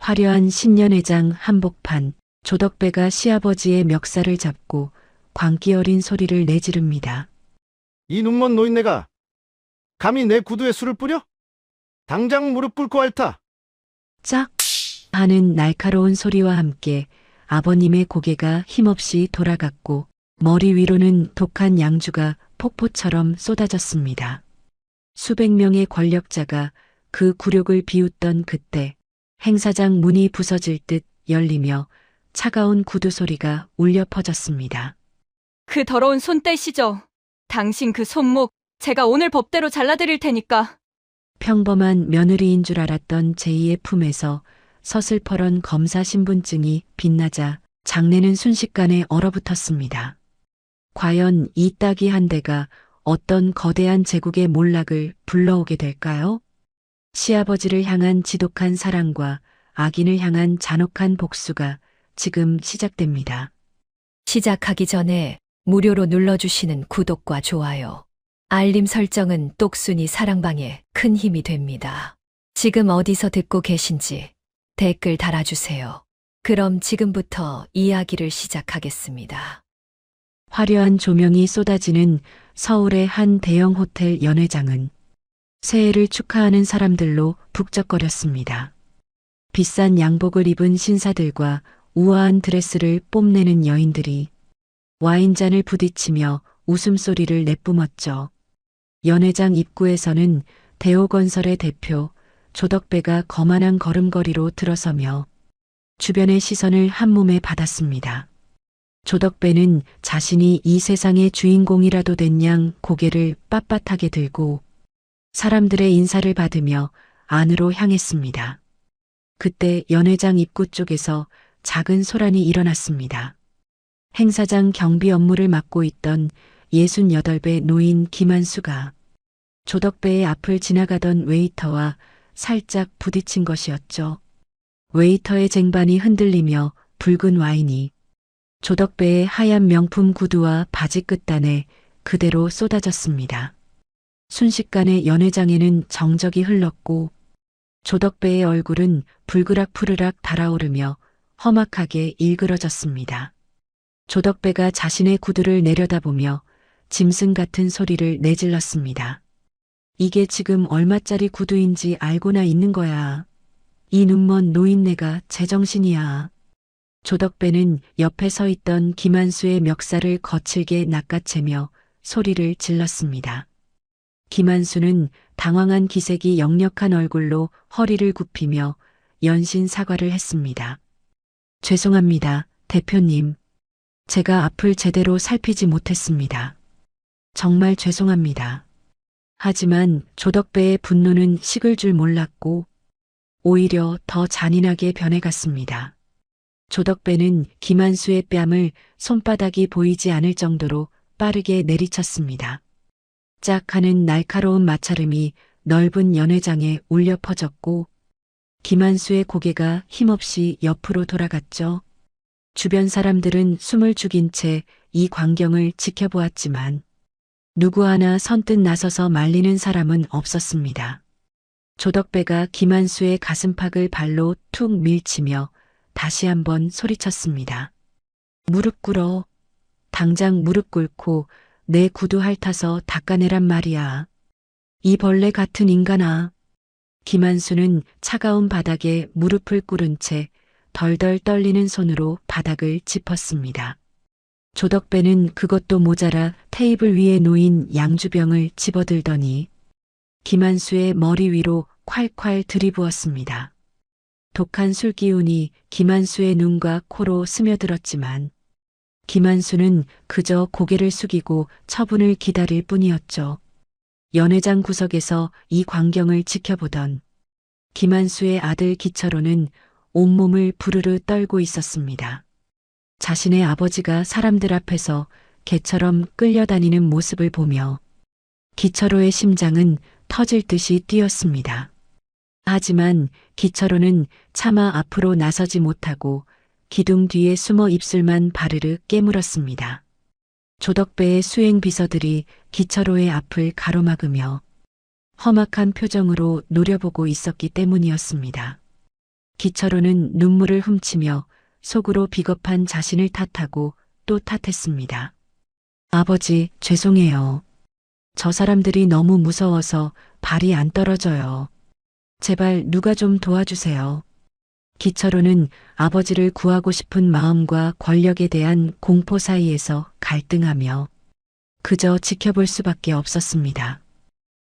화려한 신년회장 한복판, 조덕배가 시아버지의 멱살을 잡고 광기 어린 소리를 내지릅니다. 이 눈먼 노인네가 감히 내 구두에 술을 뿌려? 당장 무릎 꿇고 앓다. 짝! 하는 날카로운 소리와 함께 아버님의 고개가 힘없이 돌아갔고 머리 위로는 독한 양주가 폭포처럼 쏟아졌습니다. 수백 명의 권력자가 그 굴욕을 비웃던 그때 행사장 문이 부서질 듯 열리며 차가운 구두 소리가 울려 퍼졌습니다. 그 더러운 손 떼시죠. 당신 그 손목 제가 오늘 법대로 잘라드릴 테니까. 평범한 며느리인 줄 알았던 제이의 품에서 서슬퍼런 검사 신분증이 빛나자 장내는 순식간에 얼어붙었습니다. 과연 이 따기 한 대가 어떤 거대한 제국의 몰락을 불러오게 될까요? 시아버지를 향한 지독한 사랑과 악인을 향한 잔혹한 복수가 지금 시작됩니다. 시작하기 전에 무료로 눌러주시는 구독과 좋아요, 알림 설정은 똑순이 사랑방에 큰 힘이 됩니다. 지금 어디서 듣고 계신지 댓글 달아주세요. 그럼 지금부터 이야기를 시작하겠습니다. 화려한 조명이 쏟아지는 서울의 한 대형 호텔 연회장은 새해를 축하하는 사람들로 북적거렸습니다. 비싼 양복을 입은 신사들과 우아한 드레스를 뽐내는 여인들이 와인잔을 부딪히며 웃음소리를 내뿜었죠. 연회장 입구에서는 대호건설의 대표 조덕배가 거만한 걸음걸이로 들어서며 주변의 시선을 한몸에 받았습니다. 조덕배는 자신이 이 세상의 주인공이라도 된 양 고개를 빳빳하게 들고 사람들의 인사를 받으며 안으로 향했습니다. 그때 연회장 입구 쪽에서 작은 소란이 일어났습니다. 행사장 경비 업무를 맡고 있던 68배 노인 김한수가 조덕배의 앞을 지나가던 웨이터와 살짝 부딪힌 것이었죠. 웨이터의 쟁반이 흔들리며 붉은 와인이 조덕배의 하얀 명품 구두와 바지 끝단에 그대로 쏟아졌습니다. 순식간에 연회장에는 정적이 흘렀고 조덕배의 얼굴은 불그락푸르락 달아오르며 험악하게 일그러졌습니다. 조덕배가 자신의 구두를 내려다보며 짐승 같은 소리를 내질렀습니다. 이게 지금 얼마짜리 구두인지 알고나 있는 거야. 이 눈먼 노인네가 제정신이야. 조덕배는 옆에 서 있던 김한수의 멱살을 거칠게 낚아채며 소리를 질렀습니다. 김한수는 당황한 기색이 역력한 얼굴로 허리를 굽히며 연신 사과를 했습니다. 죄송합니다, 대표님. 제가 앞을 제대로 살피지 못했습니다. 정말 죄송합니다. 하지만 조덕배의 분노는 식을 줄 몰랐고 오히려 더 잔인하게 변해갔습니다. 조덕배는 김한수의 뺨을 손바닥이 보이지 않을 정도로 빠르게 내리쳤습니다. 짝 하는 날카로운 마찰음이 넓은 연회장에 울려 퍼졌고 김한수의 고개가 힘없이 옆으로 돌아갔죠. 주변 사람들은 숨을 죽인 채 이 광경을 지켜보았지만 누구 하나 선뜻 나서서 말리는 사람은 없었습니다. 조덕배가 김한수의 가슴팍을 발로 툭 밀치며 다시 한번 소리쳤습니다. 무릎 꿇어. 당장 무릎 꿇고 내 구두 핥아서 닦아내란 말이야. 이 벌레 같은 인간아. 김한수는 차가운 바닥에 무릎을 꿇은 채 덜덜 떨리는 손으로 바닥을 짚었습니다. 조덕배는 그것도 모자라 테이블 위에 놓인 양주병을 집어들더니 김한수의 머리 위로 콸콸 들이부었습니다. 독한 술기운이 김한수의 눈과 코로 스며들었지만 김한수는 그저 고개를 숙이고 처분을 기다릴 뿐이었죠. 연회장 구석에서 이 광경을 지켜보던 김한수의 아들 기철호는 온몸을 부르르 떨고 있었습니다. 자신의 아버지가 사람들 앞에서 개처럼 끌려다니는 모습을 보며 기철호의 심장은 터질 듯이 뛰었습니다. 하지만 기철호는 차마 앞으로 나서지 못하고 기둥 뒤에 숨어 입술만 바르르 깨물었습니다. 조덕배의 수행 비서들이 기철호의 앞을 가로막으며 험악한 표정으로 노려보고 있었기 때문이었습니다. 기철호는 눈물을 훔치며 속으로 비겁한 자신을 탓하고 또 탓했습니다. 아버지, 죄송해요. 저 사람들이 너무 무서워서 발이 안 떨어져요. 제발 누가 좀 도와주세요. 기철호는 아버지를 구하고 싶은 마음과 권력에 대한 공포 사이에서 갈등하며 그저 지켜볼 수밖에 없었습니다.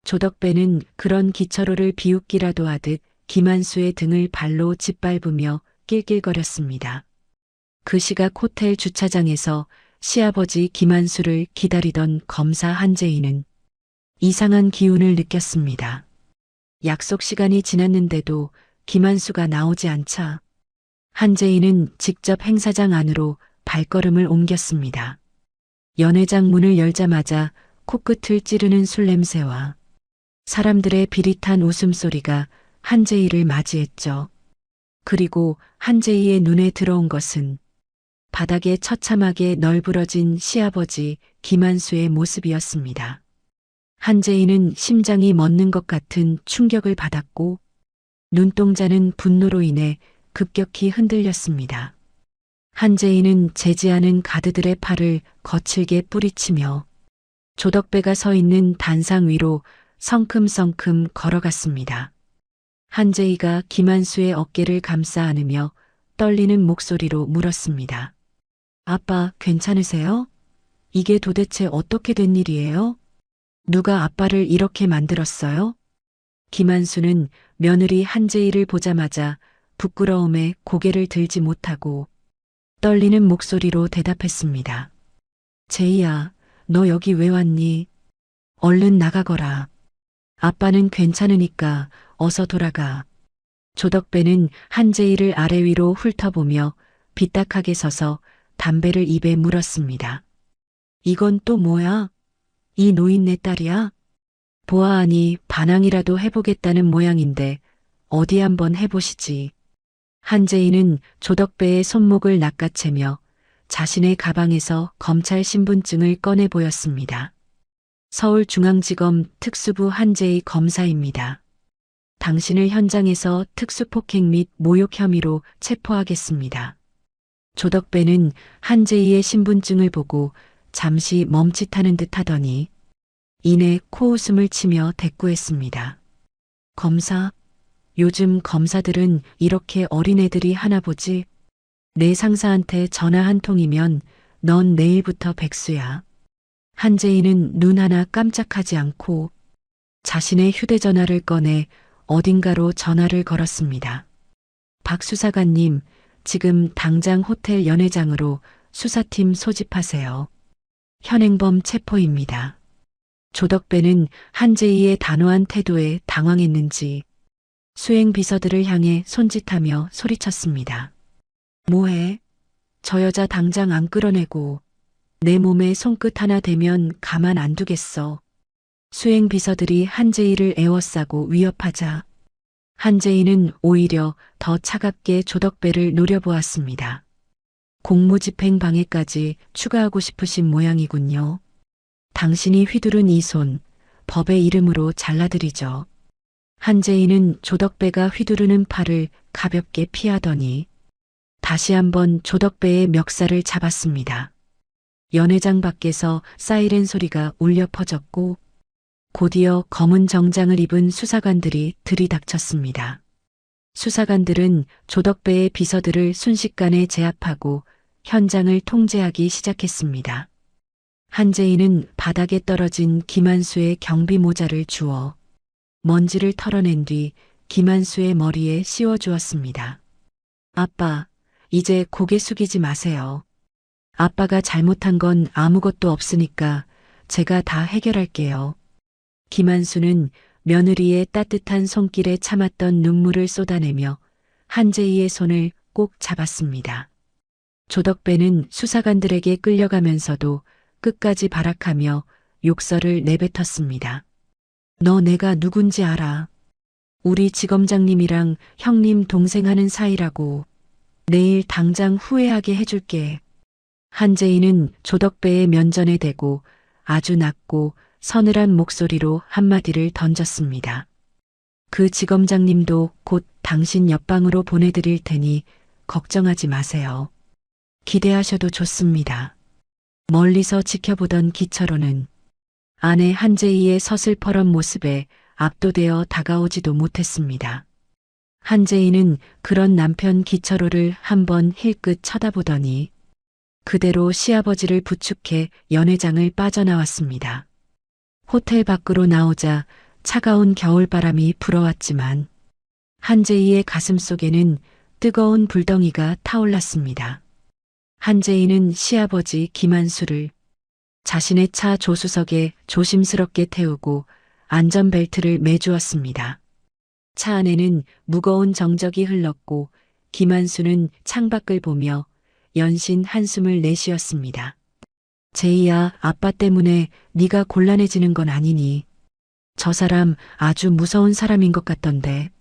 조덕배는 그런 기철호를 비웃기라도 하듯 김한수의 등을 발로 짓밟으며 낄낄거렸습니다. 그 시각 호텔 주차장에서 시아버지 김한수를 기다리던 검사 한재희는 이상한 기운을 느꼈습니다. 약속 시간이 지났는데도 김한수가 나오지 않자 한재희는 직접 행사장 안으로 발걸음을 옮겼습니다. 연회장 문을 열자마자 코끝을 찌르는 술 냄새와 사람들의 비릿한 웃음소리가 한재희를 맞이했죠. 그리고 한재희의 눈에 들어온 것은 바닥에 처참하게 널브러진 시아버지 김한수의 모습이었습니다. 한재희는 심장이 멎는 것 같은 충격을 받았고 눈동자는 분노로 인해 급격히 흔들렸습니다. 한재희는 재지 않은 가드들의 팔을 거칠게 뿌리치며 조덕배가 서 있는 단상 위로 성큼성큼 걸어갔습니다. 한재희가 김한수의 어깨를 감싸 안으며 떨리는 목소리로 물었습니다. 아빠, 괜찮으세요? 이게 도대체 어떻게 된 일이에요? 누가 아빠를 이렇게 만들었어요? 김한수는 며느리 한재희를 보자마자 부끄러움에 고개를 들지 못하고 떨리는 목소리로 대답했습니다. 재희야, 너 여기 왜 왔니? 얼른 나가거라. 아빠는 괜찮으니까 어서 돌아가. 조덕배는 한재희를 아래 위로 훑어보며 빗딱하게 서서 담배를 입에 물었습니다. 이건 또 뭐야? 이 노인네 딸이야? 보아하니 반항이라도 해보겠다는 모양인데 어디 한번 해보시지. 한재희는 조덕배의 손목을 낚아채며 자신의 가방에서 검찰 신분증을 꺼내 보였습니다. 서울중앙지검 특수부 한재희 검사입니다. 당신을 현장에서 특수폭행 및 모욕 혐의로 체포하겠습니다. 조덕배는 한재희의 신분증을 보고 잠시 멈칫하는 듯 하더니 이내 코웃음을 치며 대꾸했습니다. 검사, 요즘 검사들은 이렇게 어린애들이 하나 보지? 내 상사한테 전화 한 통이면 넌 내일부터 백수야. 한재희는 눈 하나 깜짝하지 않고 자신의 휴대전화를 꺼내 어딘가로 전화를 걸었습니다. 박 수사관님, 지금 당장 호텔 연회장으로 수사팀 소집하세요. 현행범 체포입니다. 조덕배는 한재희의 단호한 태도에 당황했는지 수행 비서들을 향해 손짓하며 소리쳤습니다. 뭐해? 저 여자 당장 안 끌어내고 내 몸에 손끝 하나 대면 가만 안 두겠어. 수행 비서들이 한재희를 에워싸고 위협하자 한재희는 오히려 더 차갑게 조덕배를 노려보았습니다. 공무집행 방해까지 추가하고 싶으신 모양이군요. 당신이 휘두른 이 손, 법의 이름으로 잘라드리죠. 한재희는 조덕배가 휘두르는 팔을 가볍게 피하더니 다시 한번 조덕배의 멱살을 잡았습니다. 연회장 밖에서 사이렌 소리가 울려 퍼졌고 곧이어 검은 정장을 입은 수사관들이 들이닥쳤습니다. 수사관들은 조덕배의 비서들을 순식간에 제압하고 현장을 통제하기 시작했습니다. 한재희는 바닥에 떨어진 김한수의 경비 모자를 주워 먼지를 털어낸 뒤 김한수의 머리에 씌워주었습니다. 아빠, 이제 고개 숙이지 마세요. 아빠가 잘못한 건 아무것도 없으니까 제가 다 해결할게요. 김한수는 며느리의 따뜻한 손길에 참았던 눈물을 쏟아내며 한재희의 손을 꼭 잡았습니다. 조덕배는 수사관들에게 끌려가면서도 끝까지 발악하며 욕설을 내뱉었습니다. 너 내가 누군지 알아. 우리 지검장님이랑 형님 동생 하는 사이라고. 내일 당장 후회하게 해줄게. 한재희는 조덕배의 면전에 대고 아주 낮고 서늘한 목소리로 한마디를 던졌습니다. 그 지검장님도 곧 당신 옆방으로 보내드릴 테니 걱정하지 마세요. 기대하셔도 좋습니다. 멀리서 지켜보던 기철호는 아내 한재희의 서슬퍼런 모습에 압도되어 다가오지도 못했습니다. 한재희는 그런 남편 기철호를 한번 힐끗 쳐다보더니 그대로 시아버지를 부축해 연회장을 빠져나왔습니다. 호텔 밖으로 나오자 차가운 겨울바람이 불어왔지만 한재희의 가슴 속에는 뜨거운 불덩이가 타올랐습니다. 한재희는 시아버지 김한수를 자신의 차 조수석에 조심스럽게 태우고 안전벨트를 매주었습니다. 차 안에는 무거운 정적이 흘렀고 김한수는 창밖을 보며 연신 한숨을 내쉬었습니다. 제이야, 아빠 때문에 네가 곤란해지는 건 아니니. 저 사람 아주 무서운 사람인 것 같던데.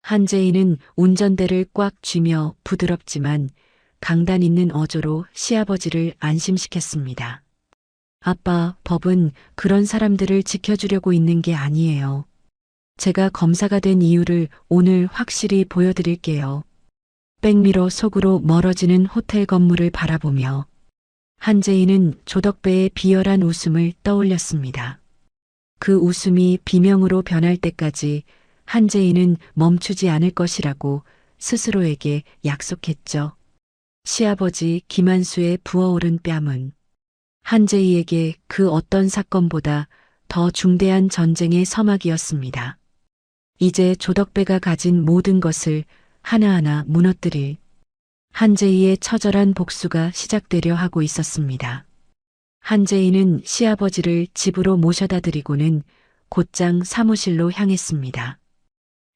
한재희는 운전대를 꽉 쥐며 부드럽지만 강단 있는 어조로 시아버지를 안심시켰습니다. 아빠, 법은 그런 사람들을 지켜주려고 있는 게 아니에요. 제가 검사가 된 이유를 오늘 확실히 보여드릴게요. 백미러 속으로 멀어지는 호텔 건물을 바라보며 한재희는 조덕배의 비열한 웃음을 떠올렸습니다. 그 웃음이 비명으로 변할 때까지 한재희는 멈추지 않을 것이라고 스스로에게 약속했죠. 시아버지 김한수의 부어오른 뺨은 한재희에게 그 어떤 사건보다 더 중대한 전쟁의 서막이었습니다. 이제 조덕배가 가진 모든 것을 하나하나 무너뜨릴 한재희의 처절한 복수가 시작되려 하고 있었습니다. 한재희는 시아버지를 집으로 모셔다 드리고는 곧장 사무실로 향했습니다.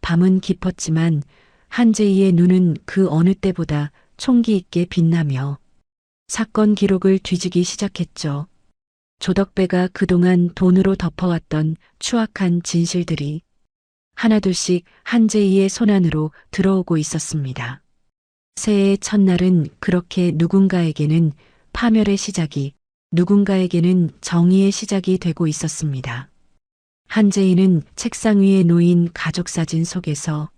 밤은 깊었지만 한재희의 눈은 그 어느 때보다 총기 있게 빛나며 사건 기록을 뒤지기 시작했죠. 조덕배가 그동안 돈으로 덮어왔던 추악한 진실들이 하나둘씩 한재희의 손안으로 들어오고 있었습니다. 새해의 첫날은 그렇게 누군가에게는 파멸의 시작이, 누군가에게는 정의의 시작이 되고 있었습니다. 한재희는 책상 위에 놓인 가족사진 속에서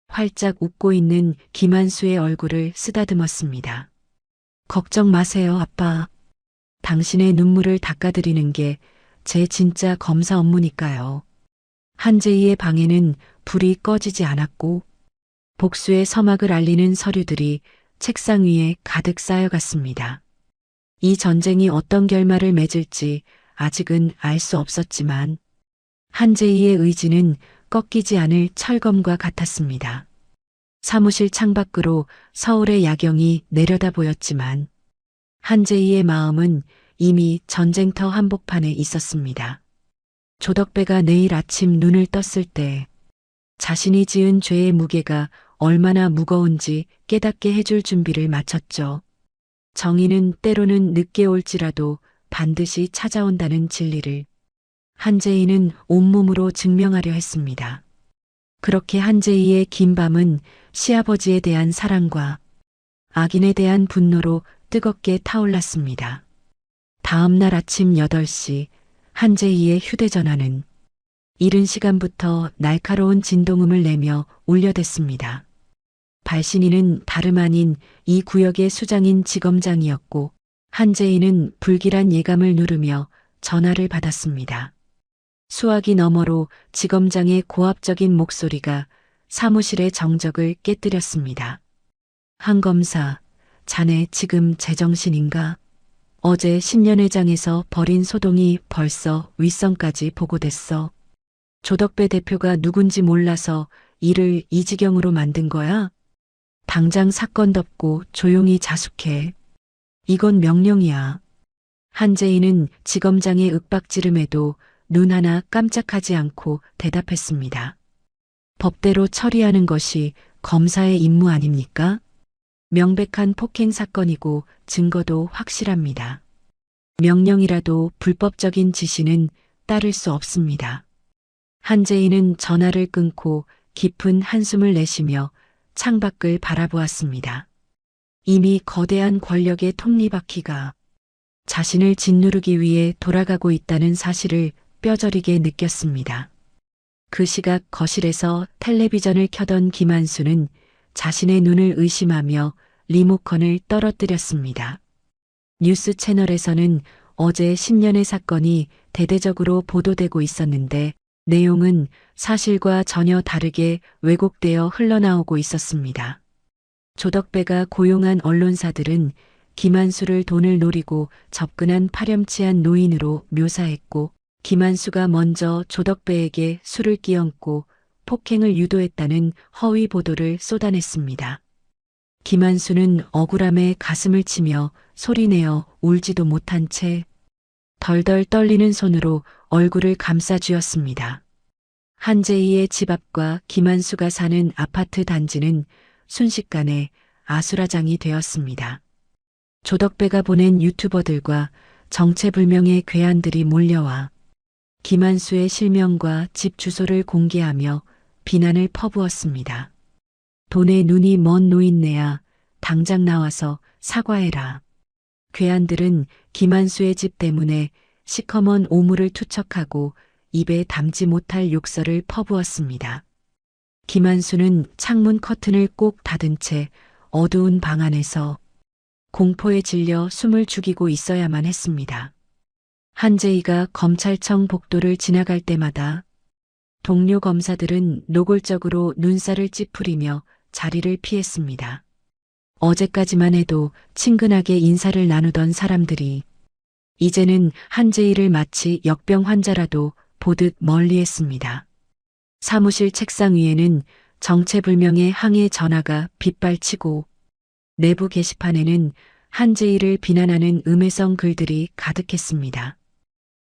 활짝 웃고 있는 김한수의 얼굴을 쓰다듬었습니다. 걱정 마세요, 아빠. 당신의 눈물을 닦아드리는 게 제 진짜 검사 업무니까요. 한재희의 방에는 불이 꺼지지 않았고 복수의 서막을 알리는 서류들이 책상 위에 가득 쌓여갔습니다. 이 전쟁이 어떤 결말을 맺을지 아직은 알 수 없었지만 한재희의 의지는 꺾이지 않을 철검과 같았습니다. 사무실 창밖으로 서울의 야경이 내려다 보였지만 한재희의 마음은 이미 전쟁터 한복판에 있었습니다. 조덕배가 내일 아침 눈을 떴을 때 자신이 지은 죄의 무게가 얼마나 무거운지 깨닫게 해줄 준비를 마쳤죠. 정의는 때로는 늦게 올지라도 반드시 찾아온다는 진리를 한재희는 온몸으로 증명하려 했습니다. 그렇게 한재희의 긴 밤은 시아버지에 대한 사랑과 악인에 대한 분노로 뜨겁게 타올랐습니다. 다음 날 아침 8시 한재희의 휴대전화는 이른 시간부터 날카로운 진동음을 내며 울려댔습니다. 발신인은 다름 아닌 이 구역의 수장인 지검장이었고 한재희는 불길한 예감을 누르며 전화를 받았습니다. 수화기 너머로 지검장의 고압적인 목소리가 사무실의 정적을 깨뜨렸습니다. 한 검사, 자네 지금 제정신인가? 어제 신년회장에서 벌인 소동이 벌써 윗선까지 보고됐어. 조덕배 대표가 누군지 몰라서 일을 이 지경으로 만든 거야? 당장 사건 덮고 조용히 자숙해. 이건 명령이야. 한재희는 지검장의 윽박지름에도 눈 하나 깜짝하지 않고 대답했습니다. 법대로 처리하는 것이 검사의 임무 아닙니까? 명백한 폭행 사건이고 증거도 확실합니다. 명령이라도 불법적인 지시는 따를 수 없습니다. 한재희는 전화를 끊고 깊은 한숨을 내쉬며 창밖을 바라보았습니다. 이미 거대한 권력의 톱니바퀴가 자신을 짓누르기 위해 돌아가고 있다는 사실을 뼈저리게 느꼈습니다. 그 시각 거실에서 텔레비전을 켜던 김한수는 자신의 눈을 의심하며 리모컨을 떨어뜨렸습니다. 뉴스 채널에서는 어제 신년의 사건이 대대적으로 보도되고 있었는데 내용은 사실과 전혀 다르게 왜곡되어 흘러나오고 있었습니다. 조덕배가 고용한 언론사들은 김한수를 돈을 노리고 접근한 파렴치한 노인으로 묘사했고 김한수가 먼저 조덕배에게 술을 끼얹고 폭행을 유도했다는 허위 보도를 쏟아냈습니다. 김한수는 억울함에 가슴을 치며 소리내어 울지도 못한 채 덜덜 떨리는 손으로 얼굴을 감싸쥐었습니다. 한재희의 집 앞과 김한수가 사는 아파트 단지는 순식간에 아수라장이 되었습니다. 조덕배가 보낸 유튜버들과 정체불명의 괴한들이 몰려와 김한수의 실명과 집 주소를 공개하며 비난을 퍼부었습니다. 돈에 눈이 먼 노인네야 당장 나와서 사과해라. 괴한들은 김한수의 집 때문에 시커먼 오물을 투척하고 입에 담지 못할 욕설을 퍼부었습니다. 김한수는 창문 커튼을 꼭 닫은 채 어두운 방 안에서 공포에 질려 숨을 죽이고 있어야만 했습니다. 한재희가 검찰청 복도를 지나갈 때마다 동료 검사들은 노골적으로 눈살을 찌푸리며 자리를 피했습니다. 어제까지만 해도 친근하게 인사를 나누던 사람들이 이제는 한재희를 마치 역병 환자라도 보듯 멀리했습니다. 사무실 책상 위에는 정체불명의 항해 전화가 빗발치고 내부 게시판에는 한재희를 비난하는 음해성 글들이 가득했습니다.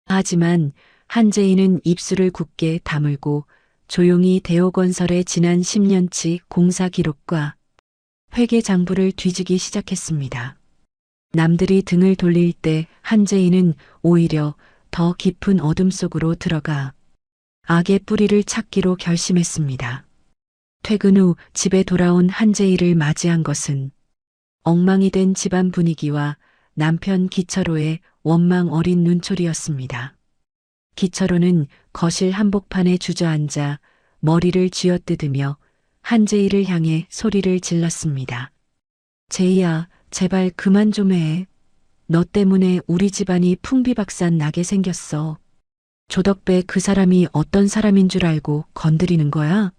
하지만 한재희는 입술을 굳게 다물고 조용히 대호건설의 지난 10년치 공사 기록과 회계 장부를 뒤지기 시작했습니다. 남들이 등을 돌릴 때 한재희는 오히려 더 깊은 어둠 속으로 들어가 악의 뿌리를 찾기로 결심했습니다. 퇴근 후 집에 돌아온 한재희를 맞이한 것은 엉망이 된 집안 분위기와 남편 기철호의 원망 어린 눈초리였습니다. 기철호는 거실 한복판에 주저앉아 머리를 쥐어뜯으며 한재희를 향해 소리를 질렀습니다. 재희야, 제발 그만 좀 해. 너 때문에 우리 집안이 풍비박산 나게 생겼어. 조덕배 그 사람이 어떤 사람인 줄 알고 건드리는 거야?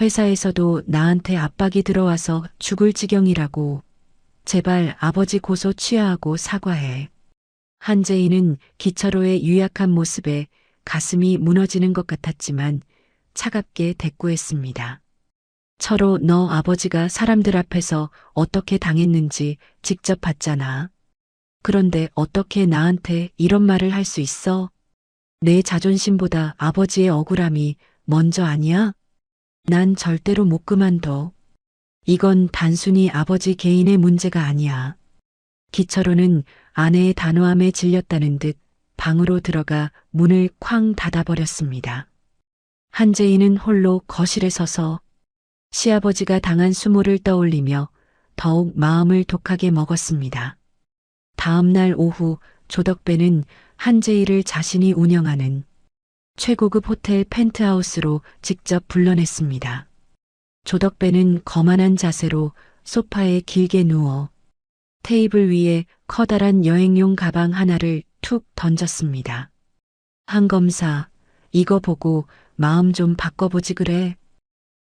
회사에서도 나한테 압박이 들어와서 죽을 지경이라고. 제발 아버지 고소 취하하고 사과해. 한재희는 기철호의 유약한 모습에 가슴이 무너지는 것 같았지만 차갑게 대꾸했습니다. 철호, 너 아버지가 사람들 앞에서 어떻게 당했는지 직접 봤잖아. 그런데 어떻게 나한테 이런 말을 할 수 있어? 내 자존심보다 아버지의 억울함이 먼저 아니야? 난 절대로 못 그만둬. 이건 단순히 아버지 개인의 문제가 아니야. 기철호는 아내의 단호함에 질렸다는 듯 방으로 들어가 문을 쾅 닫아버렸습니다. 한재희는 홀로 거실에 서서 시아버지가 당한 수모를 떠올리며 더욱 마음을 독하게 먹었습니다. 다음 날 오후 조덕배는 한재희를 자신이 운영하는 최고급 호텔 펜트하우스로 직접 불러냈습니다. 조덕배는 거만한 자세로 소파에 길게 누워 테이블 위에 커다란 여행용 가방 하나를 툭 던졌습니다. 한 검사, 이거 보고 마음 좀 바꿔보지 그래.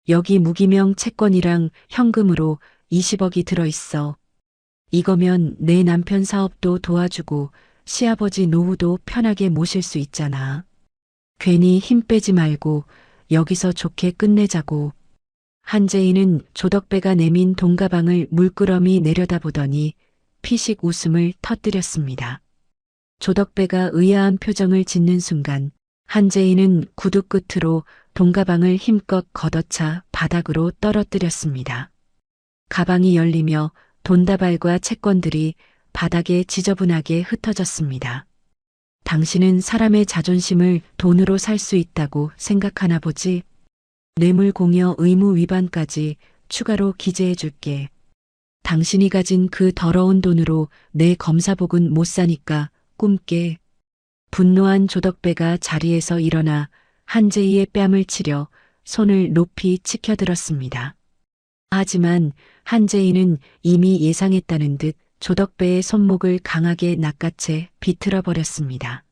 여기 무기명 채권이랑 현금으로 20억이 들어있어. 이거면 내 남편 사업도 도와주고 시아버지 노후도 편하게 모실 수 있잖아. 괜히 힘 빼지 말고 여기서 좋게 끝내자고. 한재희는 조덕배가 내민 돈가방을 물끄러미 내려다보더니 피식 웃음을 터뜨렸습니다. 조덕배가 의아한 표정을 짓는 순간 한재희는 구두 끝으로 돈가방을 힘껏 걷어차 바닥으로 떨어뜨렸습니다. 가방이 열리며 돈다발과 채권들이 바닥에 지저분하게 흩어졌습니다. 당신은 사람의 자존심을 돈으로 살 수 있다고 생각하나 보지? 뇌물공여 의무 위반까지 추가로 기재해 줄게. 당신이 가진 그 더러운 돈으로 내 검사복은 못 사니까 꿈깨. 분노한 조덕배가 자리에서 일어나 한재희의 뺨을 치려 손을 높이 치켜들었습니다. 하지만 한재희는 이미 예상했다는 듯 조덕배의 손목을 강하게 낚아채 비틀어 버렸습니다.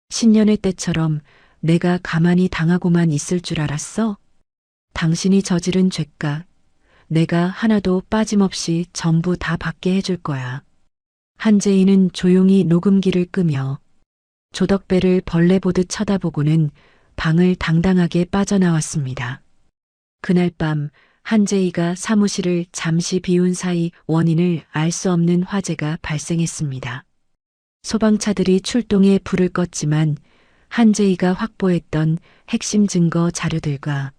신년의 때처럼 내가 가만히 당하고만 있을 줄 알았어? 당신이 저지른 죄값, 내가 하나도 빠짐없이 전부 다 받게 해줄 거야. 한재희는 조용히 녹음기를 끄며 조덕배를 벌레 보듯 쳐다보고는 방을 당당하게 빠져나왔습니다. 그날 밤 한재희가 사무실을 잠시 비운 사이 원인을 알 수 없는 화재가 발생했습니다. 소방차들이 출동해 불을 껐지만 한재희가 확보했던 핵심 증거 자료들과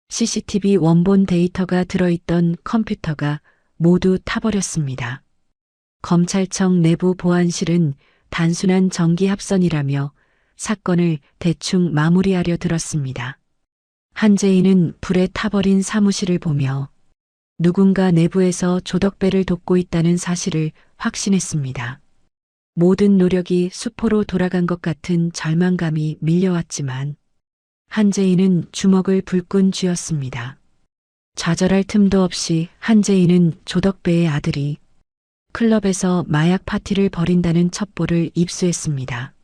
CCTV 원본 데이터가 들어있던 컴퓨터가 모두 타버렸습니다. 검찰청 내부 보안실은 단순한 정기 합선이라며 사건을 대충 마무리하려 들었습니다. 한재희는 불에 타버린 사무실을 보며 누군가 내부에서 조덕배를 돕고 있다는 사실을 확신했습니다. 모든 노력이 수포로 돌아간 것 같은 절망감이 밀려왔지만 한재희는 주먹을 불끈 쥐었습니다. 좌절할 틈도 없이 한재희는 조덕배의 아들이 클럽에서 마약 파티를 벌인다는 첩보를 입수했습니다.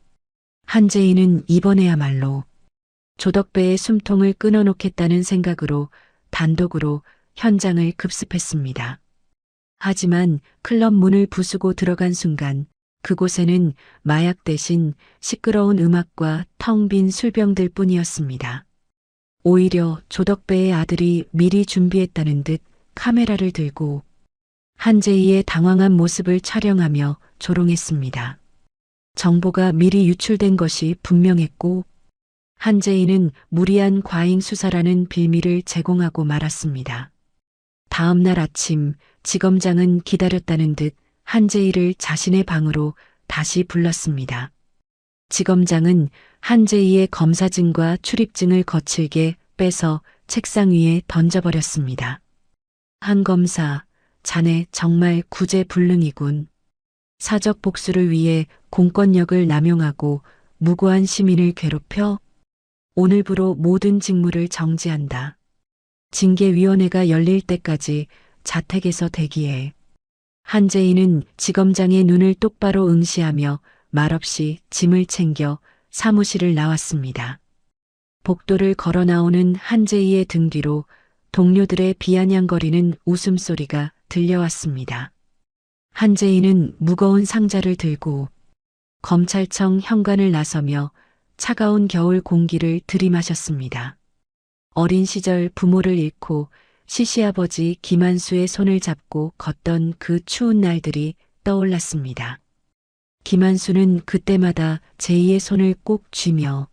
한재희는 이번에야말로 조덕배의 숨통을 끊어놓겠다는 생각으로 단독으로 현장을 급습했습니다. 하지만 클럽 문을 부수고 들어간 순간 그곳에는 마약 대신 시끄러운 음악과 텅 빈 술병들 뿐이었습니다. 오히려 조덕배의 아들이 미리 준비했다는 듯 카메라를 들고 한재희의 당황한 모습을 촬영하며 조롱했습니다. 정보가 미리 유출된 것이 분명했고 한재희는 무리한 과잉 수사라는 빌미를 제공하고 말았습니다. 다음 날 아침 지검장은 기다렸다는 듯 한재희를 자신의 방으로 다시 불렀습니다. 지검장은 한재희의 검사증과 출입증을 거칠게 빼서 책상 위에 던져버렸습니다. 한 검사, 자네 정말 구제불능이군. 사적 복수를 위해 공권력을 남용하고 무고한 시민을 괴롭혀? 오늘부로 모든 직무를 정지한다. 징계위원회가 열릴 때까지 자택에서 대기해. 한재희는 지검장의 눈을 똑바로 응시하며 말없이 짐을 챙겨 사무실을 나왔습니다. 복도를 걸어 나오는 한재희의 등 뒤로 동료들의 비아냥거리는 웃음소리가 들려왔습니다. 한재희는 무거운 상자를 들고 검찰청 현관을 나서며 차가운 겨울 공기를 들이마셨습니다. 어린 시절 부모를 잃고 시시아버지 김한수의 손을 잡고 걷던 그 추운 날들이 떠올랐습니다. 김한수는 그때마다 제이의 손을 꼭 쥐며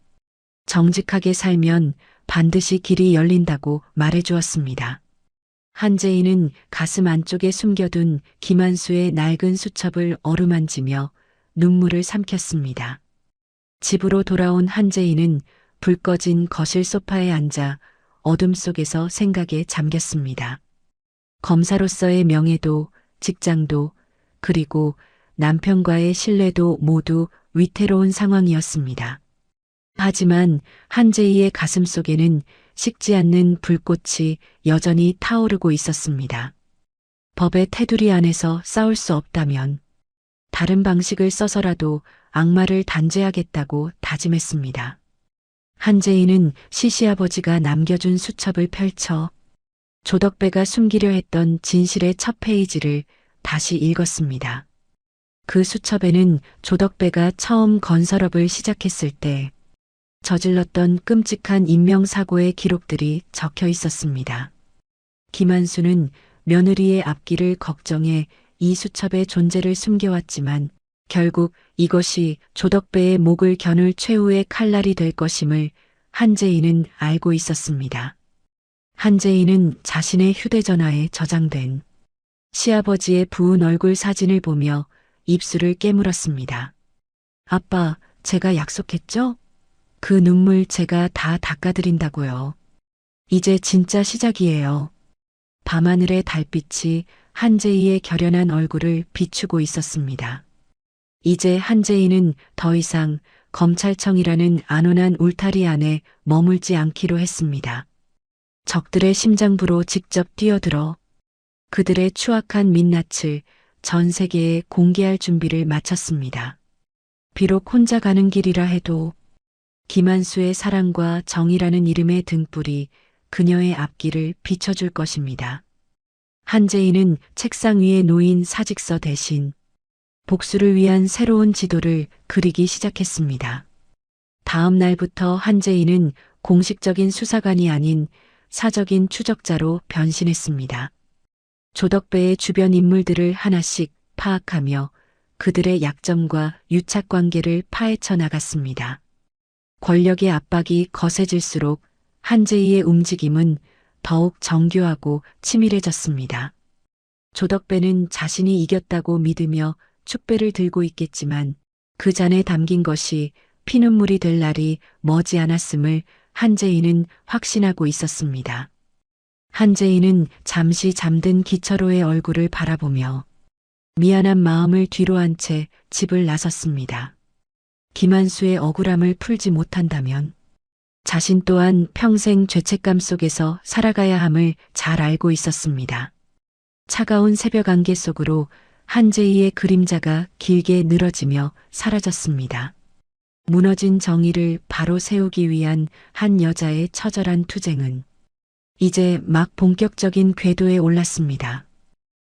정직하게 살면 반드시 길이 열린다고 말해주었습니다. 한재희는 가슴 안쪽에 숨겨둔 김한수의 낡은 수첩을 어루만지며 눈물을 삼켰습니다. 집으로 돌아온 한재희는 불 꺼진 거실 소파에 앉아 어둠 속에서 생각에 잠겼습니다. 검사로서의 명예도, 직장도, 그리고 남편과의 신뢰도 모두 위태로운 상황이었습니다. 하지만 한재희의 가슴 속에는 식지 않는 불꽃이 여전히 타오르고 있었습니다. 법의 테두리 안에서 싸울 수 없다면 다른 방식을 써서라도 악마를 단죄하겠다고 다짐했습니다. 한재희는 시시아버지가 남겨준 수첩을 펼쳐 조덕배가 숨기려 했던 진실의 첫 페이지를 다시 읽었습니다. 그 수첩에는 조덕배가 처음 건설업을 시작했을 때 저질렀던 끔찍한 인명사고의 기록들이 적혀 있었습니다. 김한수는 며느리의 앞길을 걱정해 이 수첩의 존재를 숨겨왔지만 결국 이것이 조덕배의 목을 겨눌 최후의 칼날이 될 것임을 한재희는 알고 있었습니다. 한재희는 자신의 휴대전화에 저장된 시아버지의 부은 얼굴 사진을 보며 입술을 깨물었습니다. 아빠, 제가 약속했죠? 그 눈물 제가 다 닦아드린다고요. 이제 진짜 시작이에요. 밤하늘의 달빛이 한재희의 결연한 얼굴을 비추고 있었습니다. 이제 한재희는 더 이상 검찰청이라는 안온한 울타리 안에 머물지 않기로 했습니다. 적들의 심장부로 직접 뛰어들어 그들의 추악한 민낯을 전 세계에 공개할 준비를 마쳤습니다. 비록 혼자 가는 길이라 해도 김한수의 사랑과 정의라는 이름의 등불이 그녀의 앞길을 비춰줄 것입니다. 한재인은 책상 위에 놓인 사직서 대신 복수를 위한 새로운 지도를 그리기 시작했습니다. 다음 날부터 한재인은 공식적인 수사관이 아닌 사적인 추적자로 변신했습니다. 조덕배의 주변 인물들을 하나씩 파악하며 그들의 약점과 유착 관계를 파헤쳐 나갔습니다. 권력의 압박이 거세질수록 한재희의 움직임은 더욱 정교하고 치밀해졌습니다. 조덕배는 자신이 이겼다고 믿으며 축배를 들고 있겠지만 그 잔에 담긴 것이 피눈물이 될 날이 머지않았음을 한재희는 확신하고 있었습니다. 한재희는 잠시 잠든 기철호의 얼굴을 바라보며 미안한 마음을 뒤로 한 채 집을 나섰습니다. 김한수의 억울함을 풀지 못한다면 자신 또한 평생 죄책감 속에서 살아가야 함을 잘 알고 있었습니다. 차가운 새벽 안개 속으로 한재희의 그림자가 길게 늘어지며 사라졌습니다. 무너진 정의를 바로 세우기 위한 한 여자의 처절한 투쟁은 이제 막 본격적인 궤도에 올랐습니다.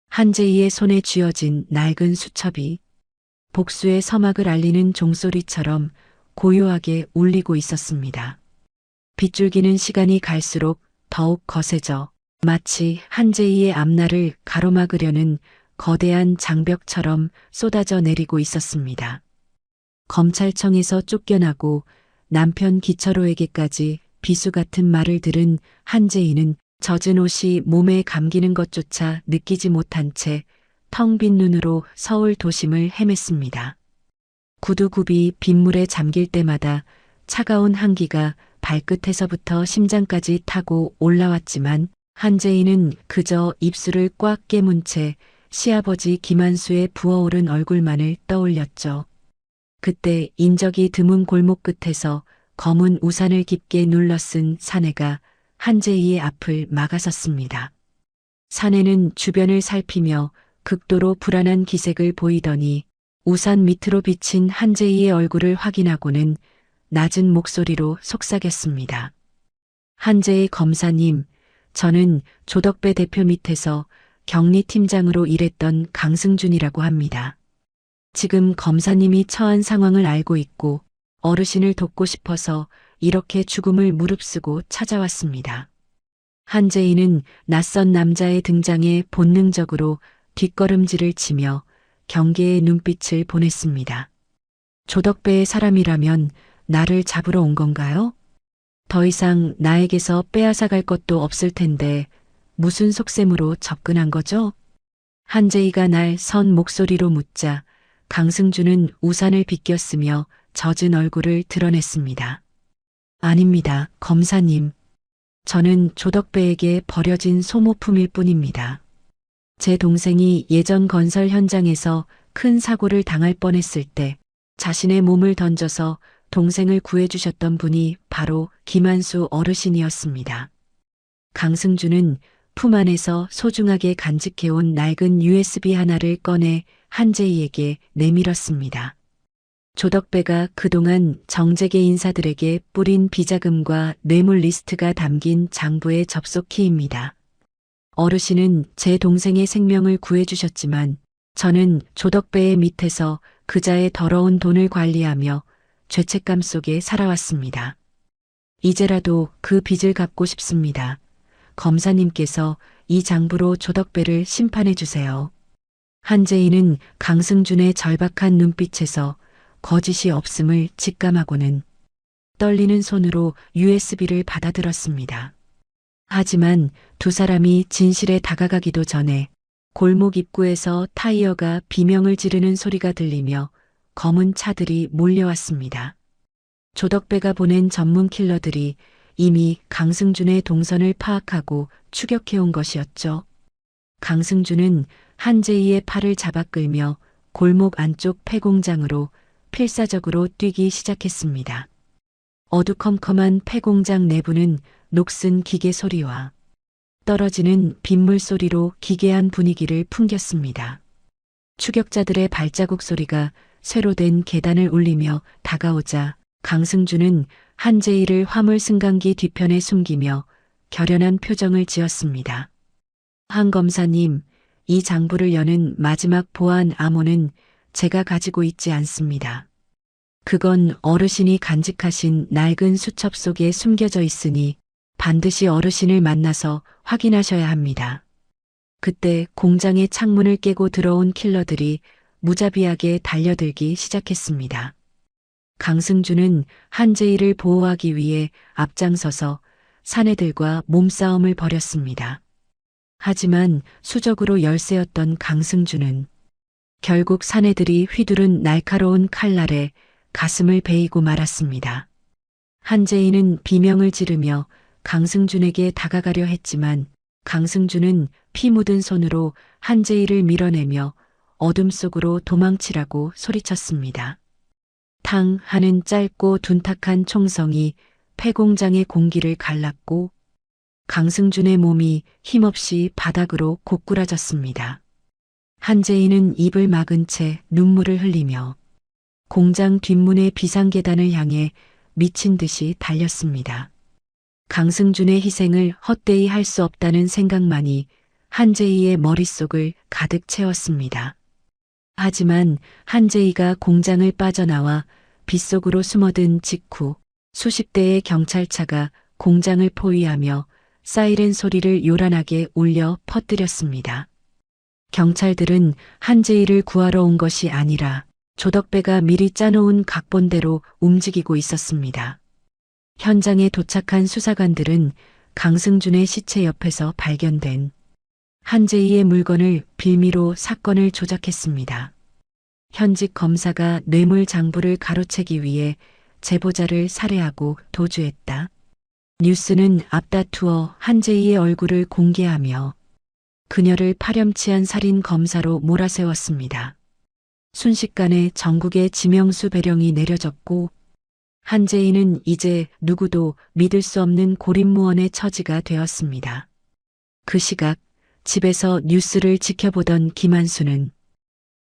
한재희의 손에 쥐어진 낡은 수첩이 복수의 서막을 알리는 종소리처럼 고요하게 울리고 있었습니다. 빗줄기는 시간이 갈수록 더욱 거세져 마치 한재희의 앞날을 가로막으려는 거대한 장벽처럼 쏟아져 내리고 있었습니다. 검찰청에서 쫓겨나고 남편 기철호에게까지 비수 같은 말을 들은 한재희는 젖은 옷이 몸에 감기는 것조차 느끼지 못한 채 텅 빈 눈으로 서울 도심을 헤맸습니다. 구두굽이 빗물에 잠길 때마다 차가운 한기가 발끝에서부터 심장까지 타고 올라왔지만 한재희는 그저 입술을 꽉 깨문 채 시아버지 김한수의 부어오른 얼굴만을 떠올렸죠. 그때 인적이 드문 골목 끝에서 검은 우산을 깊게 눌러쓴 사내가 한재희의 앞을 막아섰습니다. 사내는 주변을 살피며 극도로 불안한 기색을 보이더니 우산 밑으로 비친 한재희의 얼굴을 확인하고는 낮은 목소리로 속삭였습니다. 한재희 검사님, 저는 조덕배 대표 밑에서 격리팀장으로 일했던 강승준이라고 합니다. 지금 검사님이 처한 상황을 알고 있고 어르신을 돕고 싶어서 이렇게 죽음을 무릅쓰고 찾아왔습니다. 한재희는 낯선 남자의 등장에 본능적으로 뒷걸음질을 치며 경계의 눈빛을 보냈습니다. 조덕배의 사람이라면 나를 잡으러 온 건가요? 더 이상 나에게서 빼앗아갈 것도 없을 텐데 무슨 속셈으로 접근한 거죠? 한재희가 날 선 목소리로 묻자 강승준은 우산을 비꼈으며 젖은 얼굴을 드러냈습니다. 아닙니다, 검사님. 저는 조덕배에게 버려진 소모품일 뿐입니다. 제 동생이 예전 건설 현장에서 큰 사고를 당할 뻔했을 때 자신의 몸을 던져서 동생을 구해주셨던 분이 바로 김한수 어르신이었습니다. 강승준은 품 안에서 소중하게 간직해온 낡은 USB 하나를 꺼내 한재희에게 내밀었습니다. 조덕배가 그동안 정재계 인사들에게 뿌린 비자금과 뇌물 리스트가 담긴 장부의 접속 키입니다. 어르신은 제 동생의 생명을 구해주셨지만 저는 조덕배의 밑에서 그자의 더러운 돈을 관리하며 죄책감 속에 살아왔습니다. 이제라도 그 빚을 갚고 싶습니다. 검사님께서 이 장부로 조덕배를 심판해 주세요. 한재희는 강승준의 절박한 눈빛에서 거짓이 없음을 직감하고는 떨리는 손으로 USB를 받아들었습니다. 하지만 두 사람이 진실에 다가가기도 전에 골목 입구에서 타이어가 비명을 지르는 소리가 들리며 검은 차들이 몰려왔습니다. 조덕배가 보낸 전문 킬러들이 이미 강승준의 동선을 파악하고 추격해온 것이었죠. 강승준은 한재희의 팔을 잡아 끌며 골목 안쪽 폐공장으로 필사적으로 뛰기 시작했습니다. 어두컴컴한 폐공장 내부는 녹슨 기계 소리와 떨어지는 빗물 소리로 기괴한 분위기를 풍겼습니다. 추격자들의 발자국 소리가 쇠로 된 계단을 울리며 다가오자 강승준은 한재희를 화물 승강기 뒤편에 숨기며 결연한 표정을 지었습니다. 한 검사님, 이 장부를 여는 마지막 보안 암호는 제가 가지고 있지 않습니다. 그건 어르신이 간직하신 낡은 수첩 속에 숨겨져 있으니 반드시 어르신을 만나서 확인하셔야 합니다. 그때 공장의 창문을 깨고 들어온 킬러들이 무자비하게 달려들기 시작했습니다. 강승준은 한재희를 보호하기 위해 앞장서서 사내들과 몸싸움을 벌였습니다. 하지만 수적으로 열세였던 강승준은 결국 사내들이 휘두른 날카로운 칼날에 가슴을 베이고 말았습니다. 한재희는 비명을 지르며 강승준에게 다가가려 했지만 강승준은 피 묻은 손으로 한재희를 밀어내며 어둠 속으로 도망치라고 소리쳤습니다. 탕 하는 짧고 둔탁한 총성이 폐공장의 공기를 갈랐고 강승준의 몸이 힘없이 바닥으로 고꾸라졌습니다. 한재희는 입을 막은 채 눈물을 흘리며 공장 뒷문의 비상계단을 향해 미친 듯이 달렸습니다. 강승준의 희생을 헛되이 할 수 없다는 생각만이 한재희의 머릿속을 가득 채웠습니다. 하지만 한재희가 공장을 빠져나와 빗속으로 숨어든 직후 수십 대의 경찰차가 공장을 포위하며 사이렌 소리를 요란하게 울려 퍼뜨렸습니다. 경찰들은 한재희를 구하러 온 것이 아니라 조덕배가 미리 짜놓은 각본대로 움직이고 있었습니다. 현장에 도착한 수사관들은 강승준의 시체 옆에서 발견된 한재희의 물건을 빌미로 사건을 조작했습니다. 현직 검사가 뇌물 장부를 가로채기 위해 제보자를 살해하고 도주했다. 뉴스는 앞다투어 한재희의 얼굴을 공개하며 그녀를 파렴치한 살인 검사로 몰아세웠습니다. 순식간에 전국에 지명수 배령이 내려졌고 한재희는 이제 누구도 믿을 수 없는 고립무원의 처지가 되었습니다. 그 시각 집에서 뉴스를 지켜보던 김한수는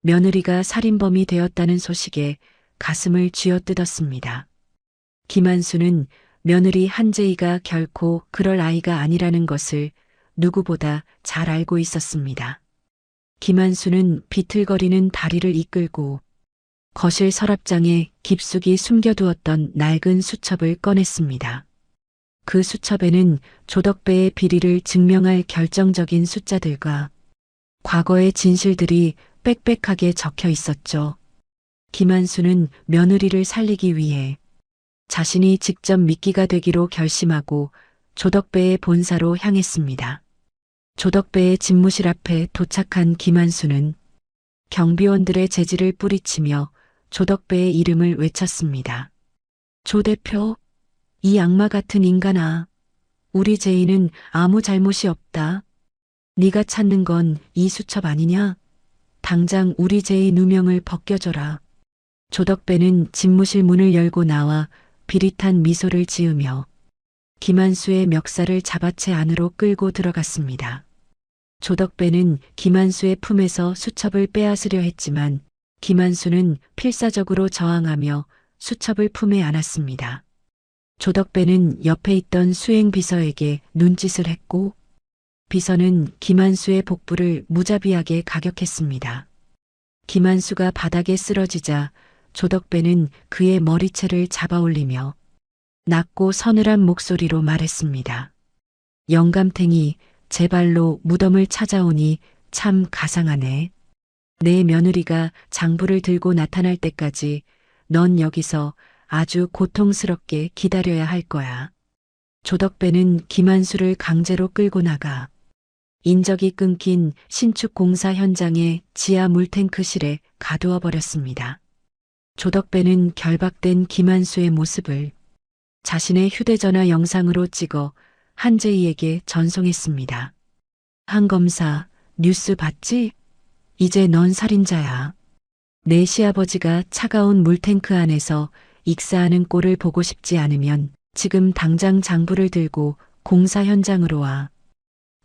며느리가 살인범이 되었다는 소식에 가슴을 쥐어뜯었습니다. 김한수는 며느리 한재희가 결코 그럴 아이가 아니라는 것을 누구보다 잘 알고 있었습니다. 김한수는 비틀거리는 다리를 이끌고 거실 서랍장에 깊숙이 숨겨두었던 낡은 수첩을 꺼냈습니다. 그 수첩에는 조덕배의 비리를 증명할 결정적인 숫자들과 과거의 진실들이 빽빽하게 적혀 있었죠. 김한수는 며느리를 살리기 위해 자신이 직접 미끼가 되기로 결심하고 조덕배의 본사로 향했습니다. 조덕배의 집무실 앞에 도착한 김한수는 경비원들의 재질을 뿌리치며 조덕배의 이름을 외쳤습니다. 조 대표, 이 악마 같은 인간아, 우리 제이는 아무 잘못이 없다. 네가 찾는 건 이 수첩 아니냐? 당장 우리 제이 누명을 벗겨줘라. 조덕배는 집무실 문을 열고 나와 비릿한 미소를 지으며 김한수의 멱살을 잡아채 안으로 끌고 들어갔습니다. 조덕배는 김한수의 품에서 수첩을 빼앗으려 했지만 김한수는 필사적으로 저항하며 수첩을 품에 안았습니다. 조덕배는 옆에 있던 수행비서에게 눈짓을 했고 비서는 김한수의 복부를 무자비하게 가격했습니다. 김한수가 바닥에 쓰러지자 조덕배는 그의 머리채를 잡아올리며 낮고 서늘한 목소리로 말했습니다. 영감탱이, 제 발로 무덤을 찾아오니 참 가상하네. 내 며느리가 장부를 들고 나타날 때까지 넌 여기서 아주 고통스럽게 기다려야 할 거야. 조덕배는 김한수를 강제로 끌고 나가 인적이 끊긴 신축 공사 현장의 지하 물탱크실에 가두어 버렸습니다. 조덕배는 결박된 김한수의 모습을 자신의 휴대전화 영상으로 찍어 한재희에게 전송했습니다. 한 검사, 뉴스 봤지? 이제 넌 살인자야. 내 시아버지가 차가운 물탱크 안에서 익사하는 꼴을 보고 싶지 않으면 지금 당장 장부를 들고 공사 현장으로 와.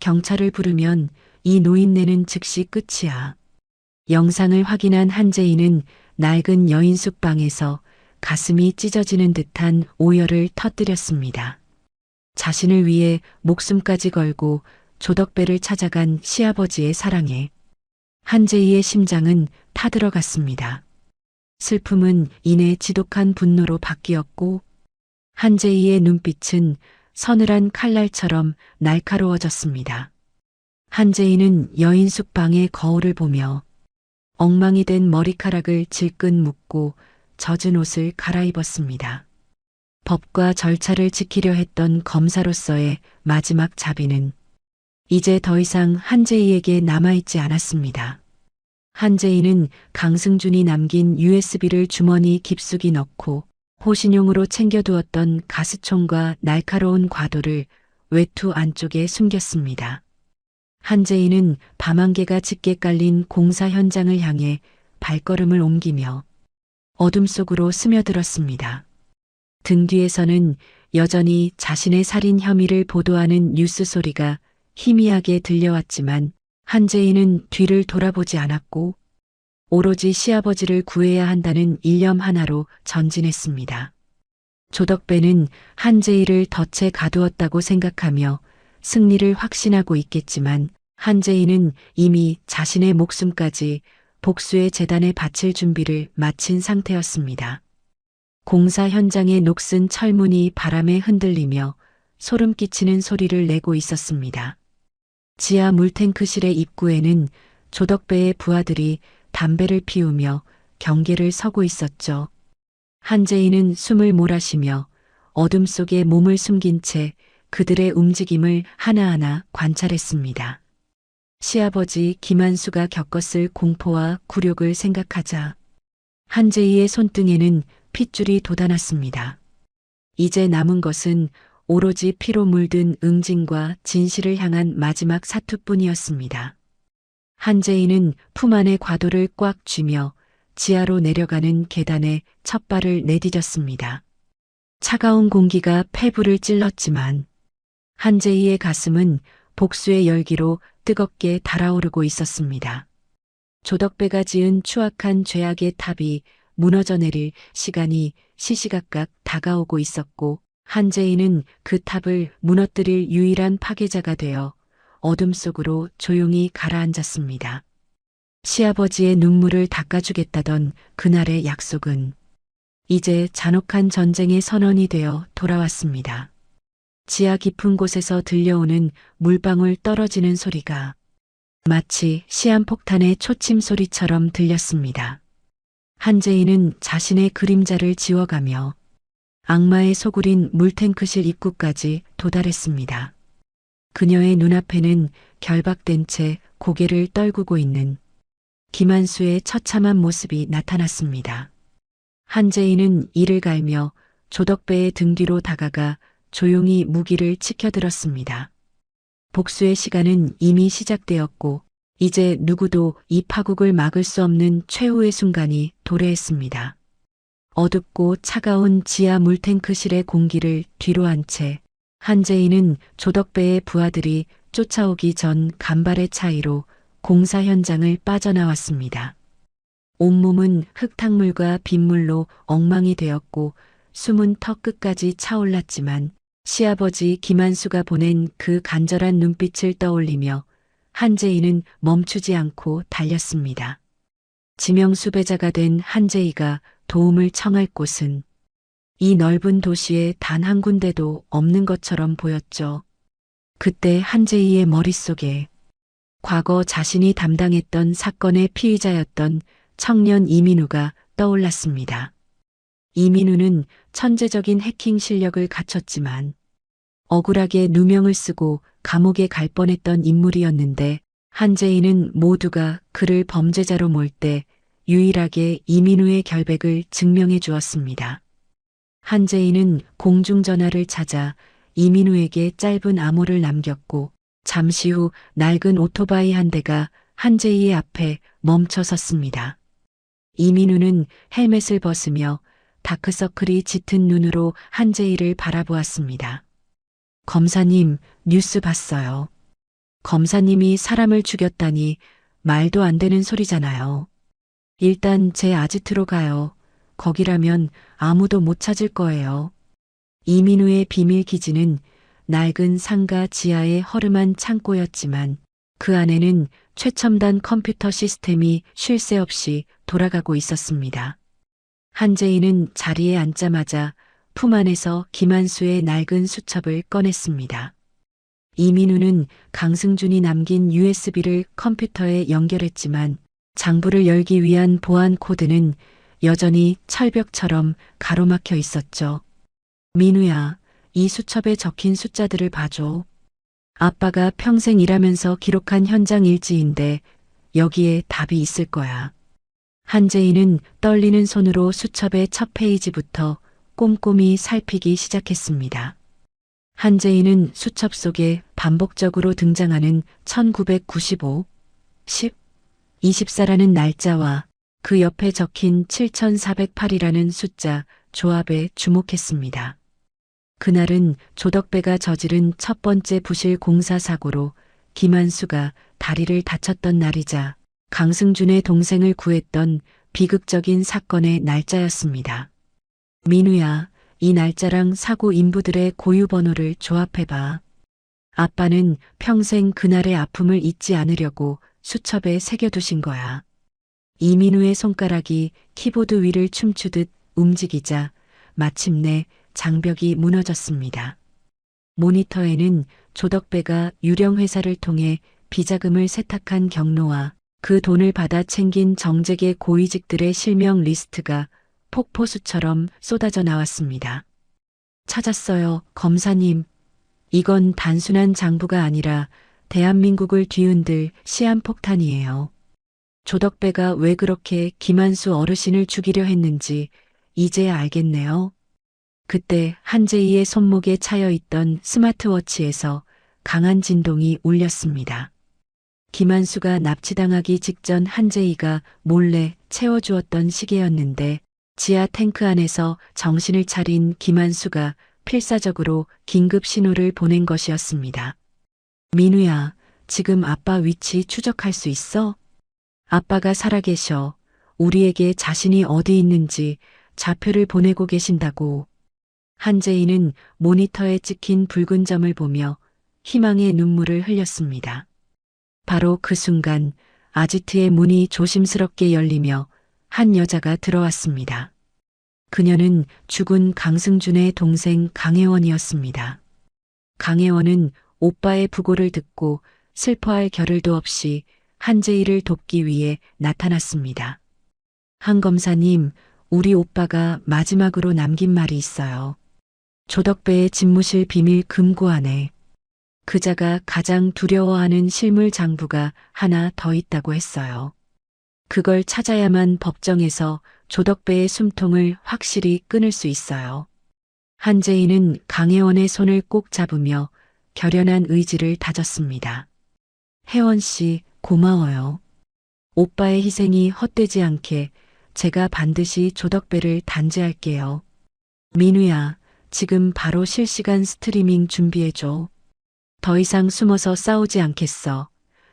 경찰을 부르면 이 노인네는 즉시 끝이야. 영상을 확인한 한재인은 낡은 여인숙 방에서 가슴이 찢어지는 듯한 오열을 터뜨렸습니다. 자신을 위해 목숨까지 걸고 조덕배를 찾아간 시아버지의 사랑에 한재희의 심장은 타들어갔습니다. 슬픔은 이내 지독한 분노로 바뀌었고 한재희의 눈빛은 서늘한 칼날처럼 날카로워졌습니다. 한재희는 여인숙 방의 거울을 보며 엉망이 된 머리카락을 질끈 묶고 젖은 옷을 갈아입었습니다. 법과 절차를 지키려 했던 검사로서의 마지막 자비는 이제 더 이상 한재희에게 남아있지 않았습니다. 한재희는 강승준이 남긴 USB를 주머니 깊숙이 넣고 호신용으로 챙겨두었던 가스총과 날카로운 과도를 외투 안쪽에 숨겼습니다. 한재희는 밤안개가 짙게 깔린 공사 현장을 향해 발걸음을 옮기며 어둠 속으로 스며들었습니다. 등 뒤에서는 여전히 자신의 살인 혐의를 보도하는 뉴스 소리가 희미하게 들려왔지만 한재희는 뒤를 돌아보지 않았고 오로지 시아버지를 구해야 한다는 일념 하나로 전진했습니다. 조덕배는 한재희를 덫에 가두었다고 생각하며 승리를 확신하고 있겠지만 한재희는 이미 자신의 목숨까지 복수의 재단에 바칠 준비를 마친 상태였습니다. 공사 현장의 녹슨 철문이 바람에 흔들리며 소름 끼치는 소리를 내고 있었습니다. 지하 물탱크실의 입구에는 조덕배의 부하들이 담배를 피우며 경계를 서고 있었죠. 한재희는 숨을 몰아쉬며 어둠 속에 몸을 숨긴 채 그들의 움직임을 하나하나 관찰했습니다. 시아버지 김한수가 겪었을 공포와 굴욕을 생각하자 한재희의 손등에는 핏줄이 돋아났습니다. 이제 남은 것은 오로지 피로 물든 응징과 진실을 향한 마지막 사투뿐이었습니다. 한재희는 품 안의 과도를 꽉 쥐며 지하로 내려가는 계단에 첫 발을 내디뎠습니다. 차가운 공기가 폐부를 찔렀지만 한재희의 가슴은 복수의 열기로 뜨겁게 달아오르고 있었습니다. 조덕배가 지은 추악한 죄악의 탑이 무너져 내릴 시간이 시시각각 다가오고 있었고 한재희는 그 탑을 무너뜨릴 유일한 파괴자가 되어 어둠 속으로 조용히 가라앉았습니다. 시아버지의 눈물을 닦아주겠다던 그날의 약속은 이제 잔혹한 전쟁의 선언이 되어 돌아왔습니다. 지하 깊은 곳에서 들려오는 물방울 떨어지는 소리가 마치 시한폭탄의 초침 소리처럼 들렸습니다. 한재희는 자신의 그림자를 지워가며 악마의 소굴인 물탱크실 입구까지 도달했습니다. 그녀의 눈앞에는 결박된 채 고개를 떨구고 있는 김한수의 처참한 모습이 나타났습니다. 한재희는 이를 갈며 조덕배의 등 뒤로 다가가 조용히 무기를 치켜들었습니다. 복수의 시간은 이미 시작되었고 이제 누구도 이 파국을 막을 수 없는 최후의 순간이 도래했습니다. 어둡고 차가운 지하 물탱크실의 공기를 뒤로 한 채 한재희는 조덕배의 부하들이 쫓아오기 전 간발의 차이로 공사 현장을 빠져나왔습니다. 온몸은 흙탕물과 빗물로 엉망이 되었고 숨은 턱 끝까지 차올랐지만 시아버지 김한수가 보낸 그 간절한 눈빛을 떠올리며 한재희는 멈추지 않고 달렸습니다. 지명수배자가 된 한재희가 도움을 청할 곳은 이 넓은 도시에 단 한 군데도 없는 것처럼 보였죠. 그때 한재희의 머릿속에 과거 자신이 담당했던 사건의 피의자였던 청년 이민우가 떠올랐습니다. 이민우는 천재적인 해킹 실력을 갖췄지만 억울하게 누명을 쓰고 감옥에 갈 뻔했던 인물이었는데 한재희는 모두가 그를 범죄자로 몰 때 유일하게 이민우의 결백을 증명해 주었습니다. 한재희는 공중전화를 찾아 이민우에게 짧은 암호를 남겼고 잠시 후 낡은 오토바이 한 대가 한재희의 앞에 멈춰 섰습니다. 이민우는 헬멧을 벗으며 다크서클이 짙은 눈으로 한재희를 바라보았습니다. 검사님, 뉴스 봤어요. 검사님이 사람을 죽였다니 말도 안 되는 소리잖아요. 일단 제 아지트로 가요. 거기라면 아무도 못 찾을 거예요. 이민우의 비밀 기지는 낡은 상가 지하의 허름한 창고였지만 그 안에는 최첨단 컴퓨터 시스템이 쉴 새 없이 돌아가고 있었습니다. 한재희는 자리에 앉자마자 품 안에서 김한수의 낡은 수첩을 꺼냈습니다. 이민우는 강승준이 남긴 USB를 컴퓨터에 연결했지만 장부를 열기 위한 보안 코드는 여전히 철벽처럼 가로막혀 있었죠. 민우야, 이 수첩에 적힌 숫자들을 봐줘. 아빠가 평생 일하면서 기록한 현장 일지인데 여기에 답이 있을 거야. 한재희는 떨리는 손으로 수첩의 첫 페이지부터 꼼꼼히 살피기 시작했습니다. 한재희는 수첩 속에 반복적으로 등장하는 1995, 10, 24라는 날짜와 그 옆에 적힌 7408이라는 숫자 조합에 주목했습니다. 그날은 조덕배가 저지른 첫 번째 부실 공사 사고로 김한수가 다리를 다쳤던 날이자 강승준의 동생을 구했던 비극적인 사건의 날짜였습니다. 민우야, 이 날짜랑 사고 인부들의 고유 번호를 조합해봐. 아빠는 평생 그날의 아픔을 잊지 않으려고 수첩에 새겨두신 거야. 이민우의 손가락이 키보드 위를 춤추듯 움직이자 마침내 장벽이 무너졌습니다. 모니터에는 조덕배가 유령 회사를 통해 비자금을 세탁한 경로와 그 돈을 받아 챙긴 정재계 고위직들의 실명 리스트가 폭포수처럼 쏟아져 나왔습니다. 찾았어요, 검사님. 이건 단순한 장부가 아니라 대한민국을 뒤흔들 시한폭탄이에요. 조덕배가 왜 그렇게 김한수 어르신을 죽이려 했는지 이제야 알겠네요. 그때 한재희의 손목에 차여있던 스마트워치에서 강한 진동이 울렸습니다. 김한수가 납치당하기 직전 한재희가 몰래 채워주었던 시계였는데 지하 탱크 안에서 정신을 차린 김한수가 필사적으로 긴급 신호를 보낸 것이었습니다. 민우야, 지금 아빠 위치 추적할 수 있어? 아빠가 살아계셔. 우리에게 자신이 어디 있는지 좌표를 보내고 계신다고. 한재희는 모니터에 찍힌 붉은 점을 보며 희망의 눈물을 흘렸습니다. 바로 그 순간 아지트의 문이 조심스럽게 열리며 한 여자가 들어왔습니다. 그녀는 죽은 강승준의 동생 강혜원이었습니다. 강혜원은 오빠의 부고를 듣고 슬퍼할 겨를도 없이 한재희를 돕기 위해 나타났습니다. 한 검사님, 우리 오빠가 마지막으로 남긴 말이 있어요. 조덕배의 집무실 비밀 금고 안에 그자가 가장 두려워하는 실물 장부가 하나 더 있다고 했어요. 그걸 찾아야만 법정에서 조덕배의 숨통을 확실히 끊을 수 있어요. 한재희는 강혜원의 손을 꼭 잡으며 결연한 의지를 다졌습니다. 혜원 씨, 고마워요. 오빠의 희생이 헛되지 않게 제가 반드시 조덕배를 단죄할게요. 민우야, 지금 바로 실시간 스트리밍 준비해줘. 더 이상 숨어서 싸우지 않겠어.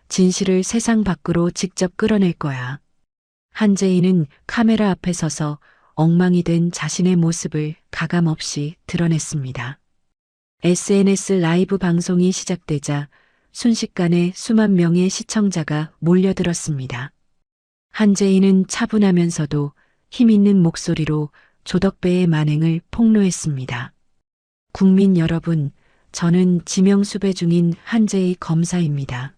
진실을 세상 밖으로 직접 끌어낼 거야. 한재희는 카메라 앞에 서서 엉망이 된 자신의 모습을 가감없이 드러냈습니다. SNS 라이브 방송이 시작되자 순식간에 수만 명의 시청자가 몰려들었습니다. 한재희는 차분하면서도 힘있는 목소리로 조덕배의 만행을 폭로했습니다. 국민 여러분, 저는 지명수배 중인 한재희 검사입니다.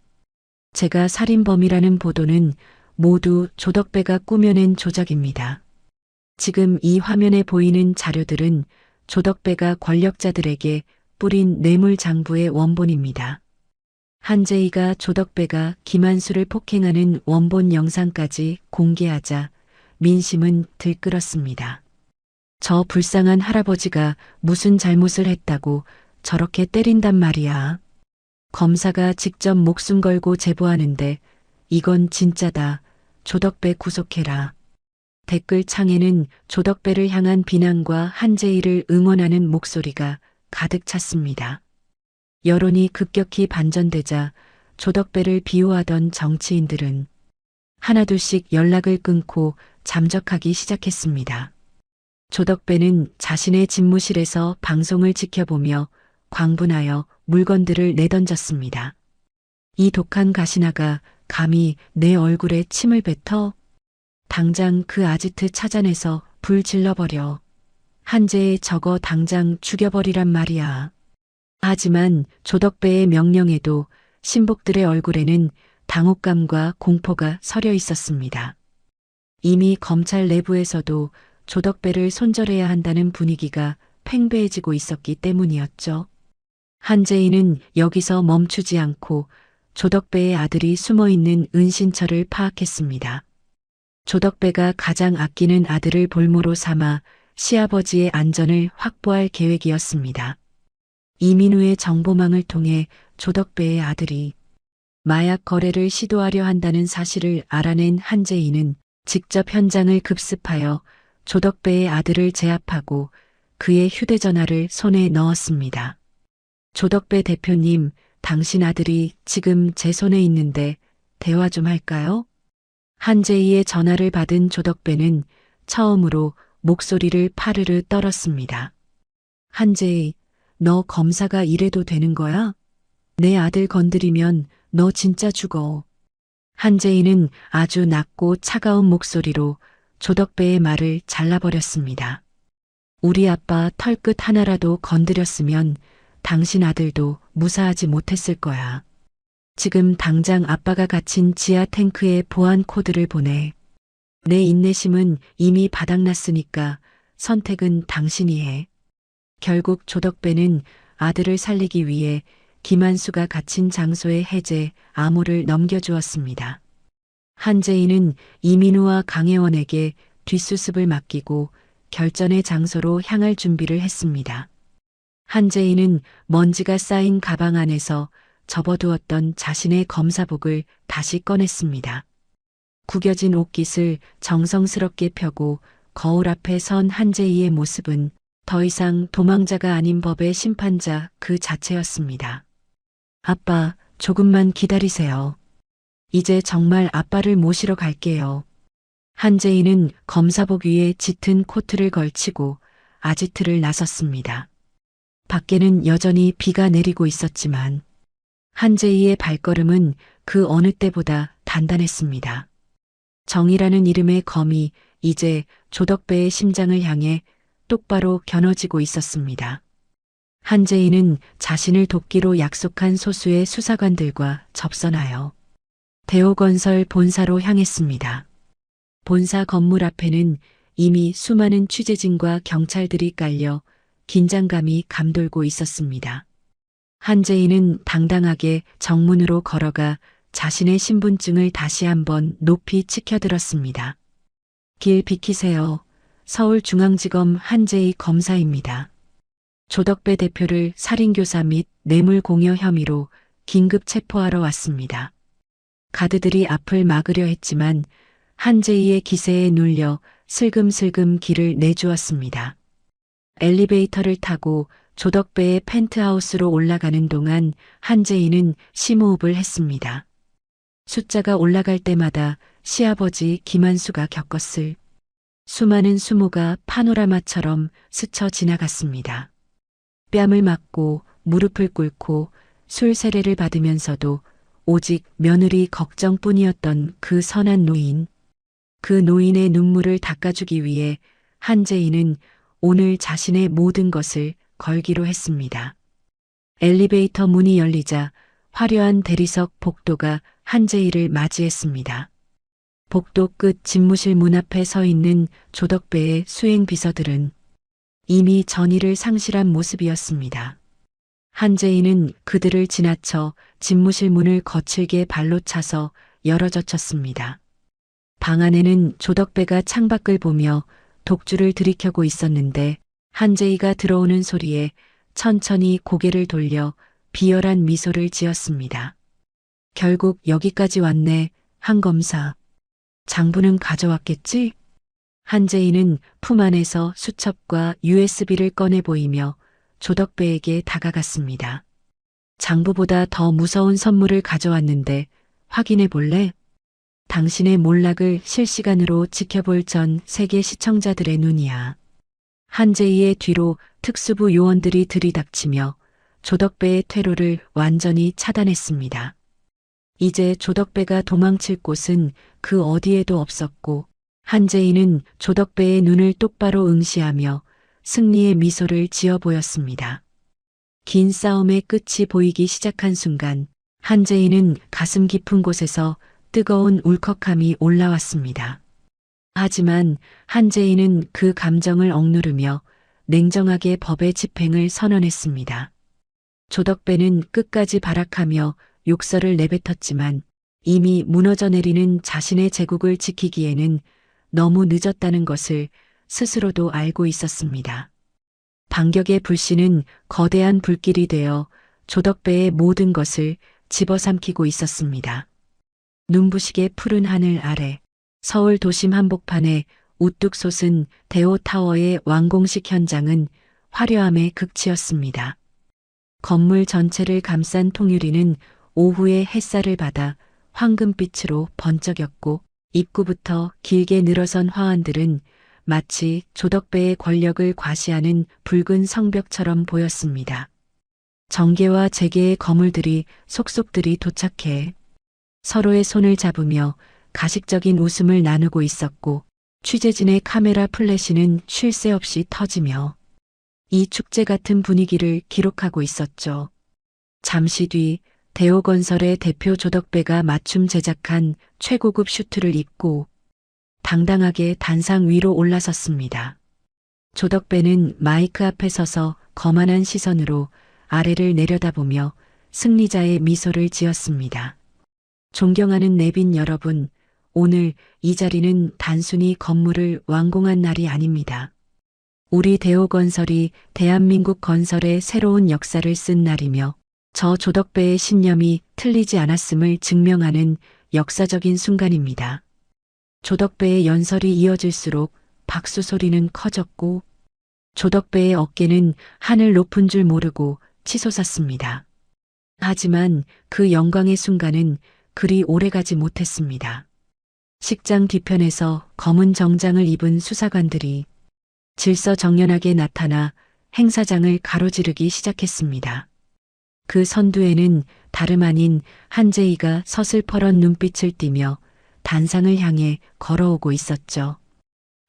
제가 살인범이라는 보도는 모두 조덕배가 꾸며낸 조작입니다. 지금 이 화면에 보이는 자료들은 조덕배가 권력자들에게 뿌린 뇌물 장부의 원본입니다. 한재희가 조덕배가 김한수를 폭행하는 원본 영상까지 공개하자 민심은 들끓었습니다. 저 불쌍한 할아버지가 무슨 잘못을 했다고 저렇게 때린단 말이야. 검사가 직접 목숨 걸고 제보하는데 이건 진짜다. 조덕배 구속해라. 댓글창에는 조덕배를 향한 비난과 한재희를 응원하는 목소리가 가득 찼습니다. 여론이 급격히 반전되자 조덕배를 비호하던 정치인들은 하나둘씩 연락을 끊고 잠적하기 시작했습니다. 조덕배는 자신의 집무실에서 방송을 지켜보며 광분하여 물건들을 내던졌습니다. 이 독한 가시나가 감히 내 얼굴에 침을 뱉어? 당장 그 아지트 찾아내서 불 질러버려. 한재에 저거 당장 죽여버리란 말이야. 하지만 조덕배의 명령에도 신복들의 얼굴에는 당혹감과 공포가 서려 있었습니다. 이미 검찰 내부에서도 조덕배를 손절해야 한다는 분위기가 팽배해지고 있었기 때문이었죠. 한재희는 여기서 멈추지 않고 조덕배의 아들이 숨어있는 은신처를 파악했습니다. 조덕배가 가장 아끼는 아들을 볼모로 삼아 시아버지의 안전을 확보할 계획이었습니다. 이민우의 정보망을 통해 조덕배의 아들이 마약 거래를 시도하려 한다는 사실을 알아낸 한재희는 직접 현장을 급습하여 조덕배의 아들을 제압하고 그의 휴대전화를 손에 넣었습니다. 조덕배 대표님, 당신 아들이 지금 제 손에 있는데 대화 좀 할까요? 한재희의 전화를 받은 조덕배는 처음으로 목소리를 파르르 떨었습니다. 한재희, 너 검사가 이래도 되는 거야? 내 아들 건드리면 너 진짜 죽어. 한재희는 아주 낮고 차가운 목소리로 조덕배의 말을 잘라버렸습니다. 우리 아빠 털끝 하나라도 건드렸으면 당신 아들도 무사하지 못했을 거야. 지금 당장 아빠가 갇힌 지하 탱크에 보안 코드를 보내. 내 인내심은 이미 바닥났으니까 선택은 당신이 해. 결국 조덕배는 아들을 살리기 위해 김한수가 갇힌 장소의 해제 암호를 넘겨주었습니다. 한재희는 이민우와 강혜원에게 뒷수습을 맡기고 결전의 장소로 향할 준비를 했습니다. 한재희는 먼지가 쌓인 가방 안에서 접어두었던 자신의 검사복을 다시 꺼냈습니다. 구겨진 옷깃을 정성스럽게 펴고 거울 앞에 선 한재희의 모습은 더 이상 도망자가 아닌 법의 심판자 그 자체였습니다. 아빠, 조금만 기다리세요. 이제 정말 아빠를 모시러 갈게요. 한재희는 검사복 위에 짙은 코트를 걸치고 아지트를 나섰습니다. 밖에는 여전히 비가 내리고 있었지만 한재희의 발걸음은 그 어느 때보다 단단했습니다. 정이라는 이름의 검이 이제 조덕배의 심장을 향해 똑바로 겨눠지고 있었습니다. 한재희는 자신을 돕기로 약속한 소수의 수사관들과 접선하여 대호건설 본사로 향했습니다. 본사 건물 앞에는 이미 수많은 취재진과 경찰들이 깔려 긴장감이 감돌고 있었습니다. 한재희는 당당하게 정문으로 걸어가 자신의 신분증을 다시 한번 높이 치켜들었습니다. 길 비키세요. 서울중앙지검 한재희 검사입니다. 조덕배 대표를 살인교사 및 뇌물공여 혐의로 긴급 체포하러 왔습니다. 가드들이 앞을 막으려 했지만 한재희의 기세에 눌려 슬금슬금 길을 내주었습니다. 엘리베이터를 타고 조덕배의 펜트하우스로 올라가는 동안 한재희는 심호흡을 했습니다. 숫자가 올라갈 때마다 시아버지 김한수가 겪었을 수많은 수모가 파노라마처럼 스쳐 지나갔습니다. 뺨을 맞고 무릎을 꿇고 술 세례를 받으면서도 오직 며느리 걱정뿐이었던 그 선한 노인. 그 노인의 눈물을 닦아주기 위해 한재희는 오늘 자신의 모든 것을 걸기로 했습니다. 엘리베이터 문이 열리자 화려한 대리석 복도가 한재희를 맞이했습니다. 복도 끝 집무실 문 앞에 서 있는 조덕배의 수행 비서들은 이미 전의를 상실한 모습이었습니다. 한재희는 그들을 지나쳐 집무실 문을 거칠게 발로 차서 열어젖혔습니다. 방 안에는 조덕배가 창밖을 보며 독주를 들이켜고 있었는데 한재희가 들어오는 소리에 천천히 고개를 돌려 비열한 미소를 지었습니다. 결국 여기까지 왔네, 한 검사. 장부는 가져왔겠지? 한재인은 품 안에서 수첩과 USB를 꺼내 보이며 조덕배에게 다가갔습니다. 장부보다 더 무서운 선물을 가져왔는데 확인해 볼래? 당신의 몰락을 실시간으로 지켜볼 전 세계 시청자들의 눈이야. 한재희의 뒤로 특수부 요원들이 들이닥치며 조덕배의 퇴로를 완전히 차단했습니다. 이제 조덕배가 도망칠 곳은 그 어디에도 없었고 한재희는 조덕배의 눈을 똑바로 응시하며 승리의 미소를 지어 보였습니다. 긴 싸움의 끝이 보이기 시작한 순간 한재희는 가슴 깊은 곳에서 뜨거운 울컥함이 올라왔습니다. 하지만 한재희는 그 감정을 억누르며 냉정하게 법의 집행을 선언했습니다. 조덕배는 끝까지 발악하며 욕설을 내뱉었지만 이미 무너져 내리는 자신의 제국을 지키기에는 너무 늦었다는 것을 스스로도 알고 있었습니다. 반격의 불씨는 거대한 불길이 되어 조덕배의 모든 것을 집어삼키고 있었습니다. 눈부시게 푸른 하늘 아래 서울 도심 한복판에 우뚝 솟은 대호타워의 완공식 현장은 화려함의 극치였습니다. 건물 전체를 감싼 통유리는 오후의 햇살을 받아 황금빛으로 번쩍였고 입구부터 길게 늘어선 화환들은 마치 조덕배의 권력을 과시하는 붉은 성벽처럼 보였습니다. 정계와 재계의 거물들이 속속들이 도착해 서로의 손을 잡으며 가식적인 웃음을 나누고 있었고 취재진의 카메라 플래시는 쉴 새 없이 터지며 이 축제 같은 분위기를 기록하고 있었죠. 잠시 뒤 대호건설의 대표 조덕배가 맞춤 제작한 최고급 슈트를 입고 당당하게 단상 위로 올라섰습니다. 조덕배는 마이크 앞에 서서 거만한 시선으로 아래를 내려다보며 승리자의 미소를 지었습니다. 존경하는 내빈 여러분, 오늘 이 자리는 단순히 건물을 완공한 날이 아닙니다. 우리 대호건설이 대한민국 건설의 새로운 역사를 쓴 날이며 저 조덕배의 신념이 틀리지 않았음을 증명하는 역사적인 순간입니다. 조덕배의 연설이 이어질수록 박수 소리는 커졌고 조덕배의 어깨는 하늘 높은 줄 모르고 치솟았습니다. 하지만 그 영광의 순간은 그리 오래가지 못했습니다. 식장 뒤편에서 검은 정장을 입은 수사관들이 질서정연하게 나타나 행사장을 가로지르기 시작했습니다. 그 선두에는 다름 아닌 한재희가 서슬퍼런 눈빛을 띠며 단상을 향해 걸어오고 있었죠.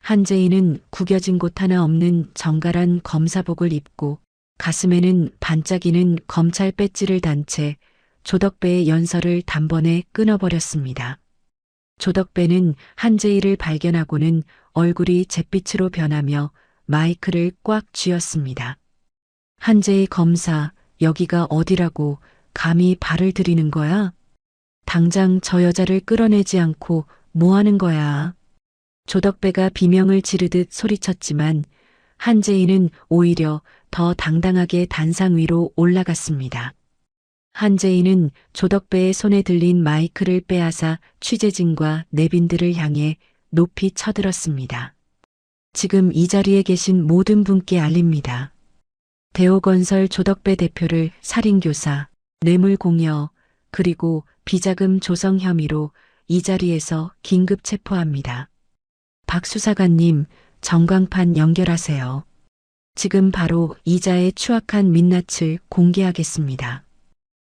한재희는 구겨진 곳 하나 없는 정갈한 검사복을 입고 가슴에는 반짝이는 검찰 배지를 단 채 조덕배의 연설을 단번에 끊어버렸습니다. 조덕배는 한재희를 발견하고는 얼굴이 잿빛으로 변하며 마이크를 꽉 쥐었습니다. 한재희 검사, 여기가 어디라고 감히 발을 들이는 거야? 당장 저 여자를 끌어내지 않고 뭐 하는 거야? 조덕배가 비명을 지르듯 소리쳤지만 한재희는 오히려 더 당당하게 단상 위로 올라갔습니다. 한재희는 조덕배의 손에 들린 마이크를 빼앗아 취재진과 내빈들을 향해 높이 쳐들었습니다. 지금 이 자리에 계신 모든 분께 알립니다. 대호건설 조덕배 대표를 살인교사, 뇌물공여, 그리고 비자금 조성 혐의로 이 자리에서 긴급 체포합니다. 박 수사관님, 전광판 연결하세요. 지금 바로 이자의 추악한 민낯을 공개하겠습니다.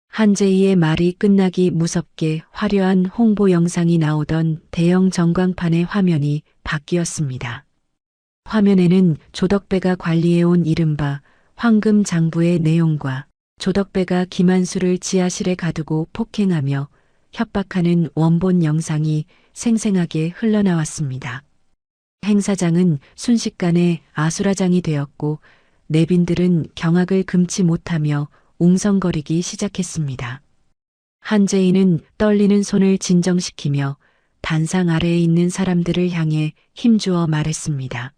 한재희의 말이 끝나기 무섭게 화려한 홍보 영상이 나오던 대형 전광판의 화면이 바뀌었습니다. 화면에는 조덕배가 관리해온 이른바 황금 장부의 내용과 조덕배가 김한수를 지하실에 가두고 폭행하며 협박하는 원본 영상이 생생하게 흘러나왔습니다. 행사장은 순식간에 아수라장이 되었고 내빈들은 경악을 금치 못하며 웅성거리기 시작했습니다. 한재희는 떨리는 손을 진정시키며 단상 아래에 있는 사람들을 향해 힘주어 말했습니다.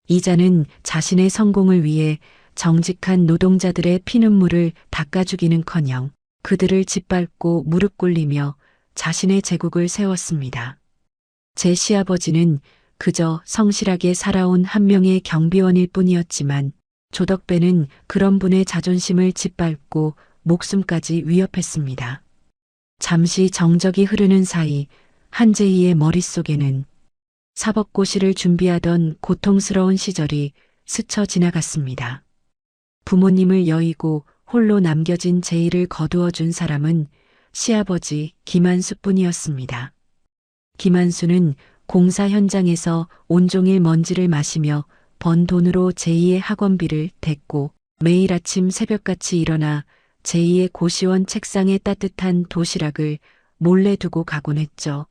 이자는 자신의 성공을 위해 정직한 노동자들의 피눈물을 닦아주기는커녕 그들을 짓밟고 무릎 꿇리며 자신의 제국을 세웠습니다. 제 시아버지는 그저 성실하게 살아온 한 명의 경비원일 뿐이었지만 조덕배는 그런 분의 자존심을 짓밟고 목숨까지 위협했습니다. 잠시 정적이 흐르는 사이 한재희의 머릿속에는 사법고시를 준비하던 고통스러운 시절이 스쳐 지나갔습니다. 부모님을 여의고 홀로 남겨진 제이를 거두어준 사람은 시아버지 김한수뿐이었습니다. 김한수는 공사 현장에서 온종일 먼지를 마시며 번 돈으로 제이의 학원비를 댔고 매일 아침 새벽같이 일어나 제이의 고시원 책상에 따뜻한 도시락을 몰래 두고 가곤 했죠.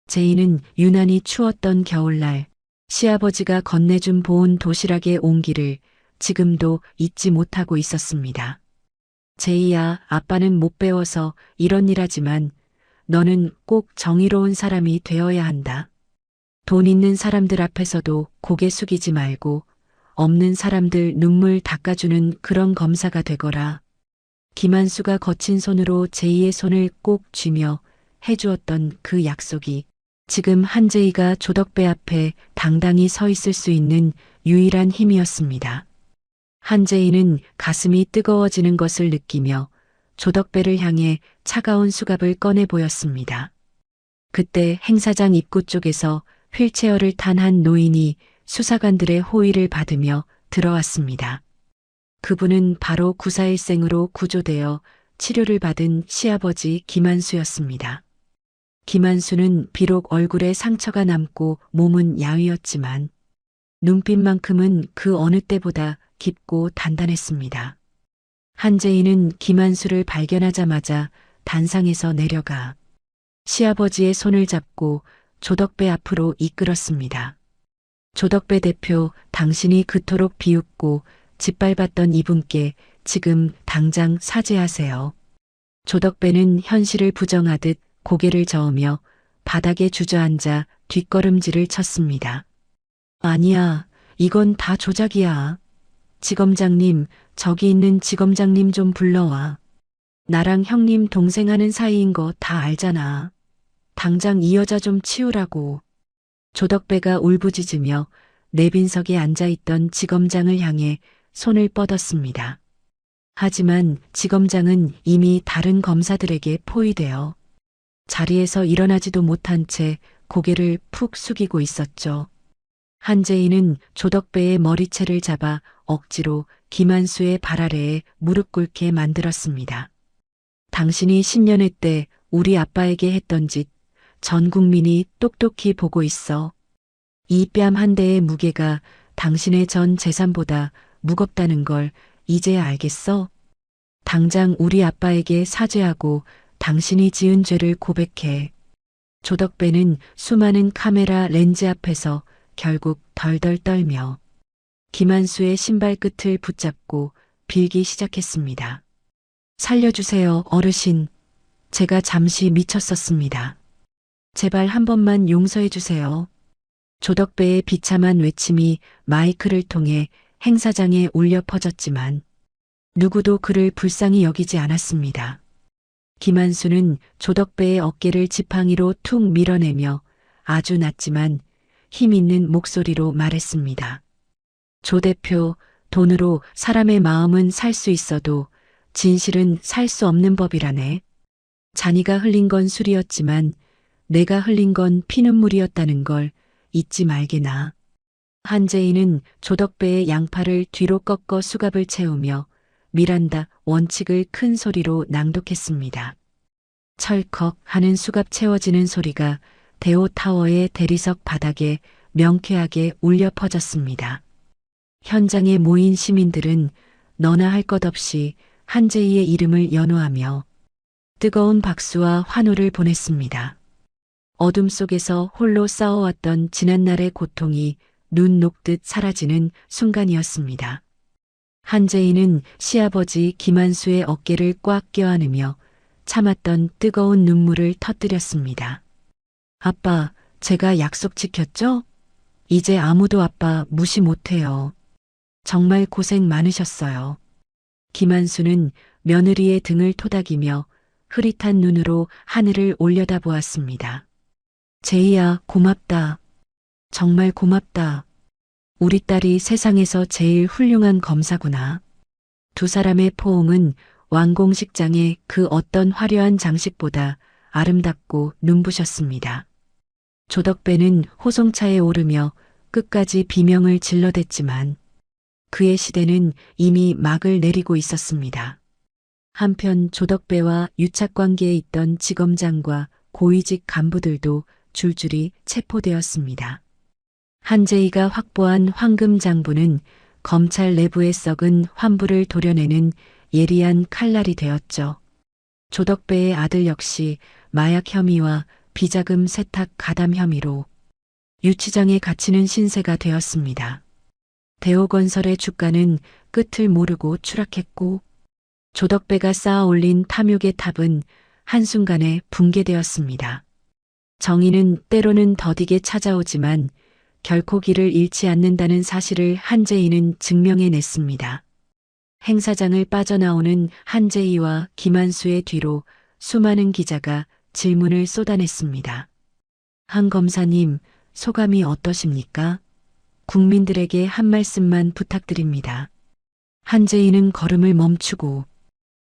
제이는 유난히 추웠던 겨울날 시아버지가 건네준 보온 도시락의 온기를 지금도 잊지 못하고 있었습니다. 제이야, 아빠는 못 배워서 이런 일 하지만 너는 꼭 정의로운 사람이 되어야 한다. 돈 있는 사람들 앞에서도 고개 숙이지 말고 없는 사람들 눈물 닦아주는 그런 검사가 되거라. 김한수가 거친 손으로 제이의 손을 꼭 쥐며 해주었던 그 약속이 지금 한재희가 조덕배 앞에 당당히 서 있을 수 있는 유일한 힘이었습니다. 한재희는 가슴이 뜨거워지는 것을 느끼며 조덕배를 향해 차가운 수갑을 꺼내 보였습니다. 그때 행사장 입구 쪽에서 휠체어를 탄 한 노인이 수사관들의 호의를 받으며 들어왔습니다. 그분은 바로 구사일생으로 구조되어 치료를 받은 시아버지 김한수였습니다. 김한수는 비록 얼굴에 상처가 남고 몸은 야위었지만 눈빛만큼은 그 어느 때보다 깊고 단단했습니다. 한재희는 김한수를 발견하자마자 단상에서 내려가 시아버지의 손을 잡고 조덕배 앞으로 이끌었습니다. 조덕배 대표, 당신이 그토록 비웃고 짓밟았던 이분께 지금 당장 사죄하세요. 조덕배는 현실을 부정하듯 고개를 저으며 바닥에 주저앉아 뒷걸음질을 쳤습니다. 아니야, 이건 다 조작이야. 지검장님, 저기 있는 지검장님 좀 불러와. 나랑 형님 동생 하는 사이인 거 다 알잖아. 당장 이 여자 좀 치우라고. 조덕배가 울부짖으며 내빈석에 앉아있던 지검장을 향해 손을 뻗었습니다. 하지만 지검장은 이미 다른 검사들에게 포위되어 자리에서 일어나지도 못한 채 고개를 푹 숙이고 있었죠. 한재희는 조덕배의 머리채를 잡아 억지로 김한수의 발 아래에 무릎 꿇게 만들었습니다. 당신이 10년회 때 우리 아빠에게 했던 짓 전 국민이 똑똑히 보고 있어. 이 뺨 한 대의 무게가 당신의 전 재산보다 무겁다는 걸 이제 알겠어? 당장 우리 아빠에게 사죄하고 당신이 지은 죄를 고백해. 조덕배는 수많은 카메라 렌즈 앞에서 결국 덜덜 떨며 김한수의 신발 끝을 붙잡고 빌기 시작했습니다. 살려주세요, 어르신. 제가 잠시 미쳤었습니다. 제발 한 번만 용서해 주세요. 조덕배의 비참한 외침이 마이크를 통해 행사장에 울려 퍼졌지만 누구도 그를 불쌍히 여기지 않았습니다. 김한수는 조덕배의 어깨를 지팡이로 툭 밀어내며 아주 낮지만 힘 있는 목소리로 말했습니다. 조 대표, 돈으로 사람의 마음은 살 수 있어도 진실은 살 수 없는 법이라네. 자니가 흘린 건 술이었지만 내가 흘린 건 피눈물이었다는 걸 잊지 말게나. 한재희는 조덕배의 양팔을 뒤로 꺾어 수갑을 채우며 미란다 원칙을 큰 소리로 낭독했습니다. 철컥 하는 수갑 채워지는 소리가 대오타워의 대리석 바닥에 명쾌하게 울려 퍼졌습니다. 현장에 모인 시민들은 너나 할 것 없이 한재희의 이름을 연호하며 뜨거운 박수와 환호를 보냈습니다. 어둠 속에서 홀로 싸워왔던 지난날의 고통이 눈 녹듯 사라지는 순간이었습니다. 한재희는 시아버지 김한수의 어깨를 꽉 껴안으며 참았던 뜨거운 눈물을 터뜨렸습니다. 아빠, 제가 약속 지켰죠? 이제 아무도 아빠 무시 못해요. 정말 고생 많으셨어요. 김한수는 며느리의 등을 토닥이며 흐릿한 눈으로 하늘을 올려다보았습니다. 제이야, 고맙다. 정말 고맙다. 우리 딸이 세상에서 제일 훌륭한 검사구나. 두 사람의 포옹은 완공식장의 그 어떤 화려한 장식보다 아름답고 눈부셨습니다. 조덕배는 호송차에 오르며 끝까지 비명을 질러댔지만 그의 시대는 이미 막을 내리고 있었습니다. 한편 조덕배와 유착관계에 있던 지검장과 고위직 간부들도 줄줄이 체포되었습니다. 한재희가 확보한 황금 장부는 검찰 내부에 썩은 환부를 도려내는 예리한 칼날이 되었죠. 조덕배의 아들 역시 마약 혐의와 비자금 세탁 가담 혐의로 유치장에 갇히는 신세가 되었습니다. 대호건설의 주가는 끝을 모르고 추락했고 조덕배가 쌓아 올린 탐욕의 탑은 한순간에 붕괴되었습니다. 정의는 때로는 더디게 찾아오지만 결코 길을 잃지 않는다는 사실을 한재희는 증명해냈습니다. 행사장을 빠져나오는 한재희와 김한수의 뒤로 수많은 기자가 질문을 쏟아냈습니다. 한 검사님, 소감이 어떠십니까? 국민들에게 한 말씀만 부탁드립니다. 한재희는 걸음을 멈추고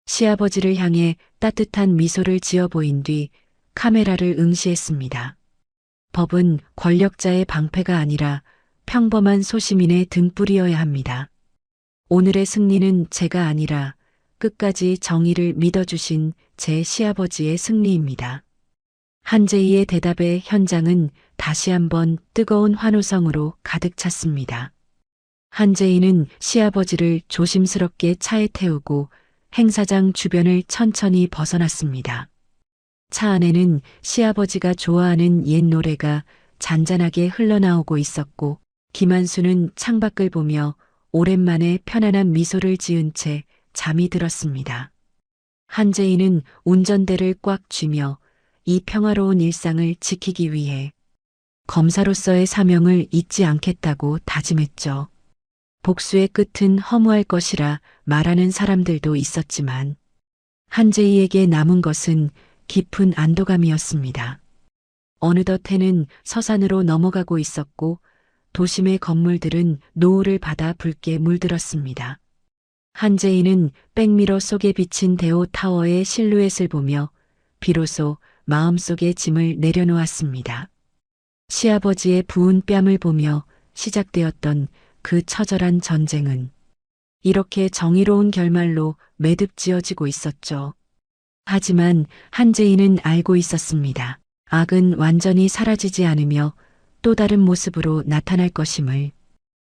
시아버지를 향해 따뜻한 미소를 지어 보인 뒤 카메라를 응시했습니다. 법은 권력자의 방패가 아니라 평범한 소시민의 등불이어야 합니다. 오늘의 승리는 제가 아니라 끝까지 정의를 믿어주신 제 시아버지의 승리입니다. 한재희의 대답에 현장은 다시 한번 뜨거운 환호성으로 가득 찼습니다. 한재희는 시아버지를 조심스럽게 차에 태우고 행사장 주변을 천천히 벗어났습니다. 차 안에는 시아버지가 좋아하는 옛 노래가 잔잔하게 흘러나오고 있었고 김한수는 창밖을 보며 오랜만에 편안한 미소를 지은 채 잠이 들었습니다. 한재희는 운전대를 꽉 쥐며 이 평화로운 일상을 지키기 위해 검사로서의 사명을 잊지 않겠다고 다짐했죠. 복수의 끝은 허무할 것이라 말하는 사람들도 있었지만 한재희에게 남은 것은 깊은 안도감이었습니다. 어느덧 해는 서산으로 넘어가고 있었고 도심의 건물들은 노을을 받아 붉게 물들었습니다. 한재희는 백미러 속에 비친 대호 타워의 실루엣을 보며 비로소 마음속의 짐을 내려놓았습니다. 시아버지의 부은 뺨을 보며 시작되었던 그 처절한 전쟁은 이렇게 정의로운 결말로 매듭지어지고 있었죠. 하지만 한재희는 알고 있었습니다. 악은 완전히 사라지지 않으며 또 다른 모습으로 나타날 것임을.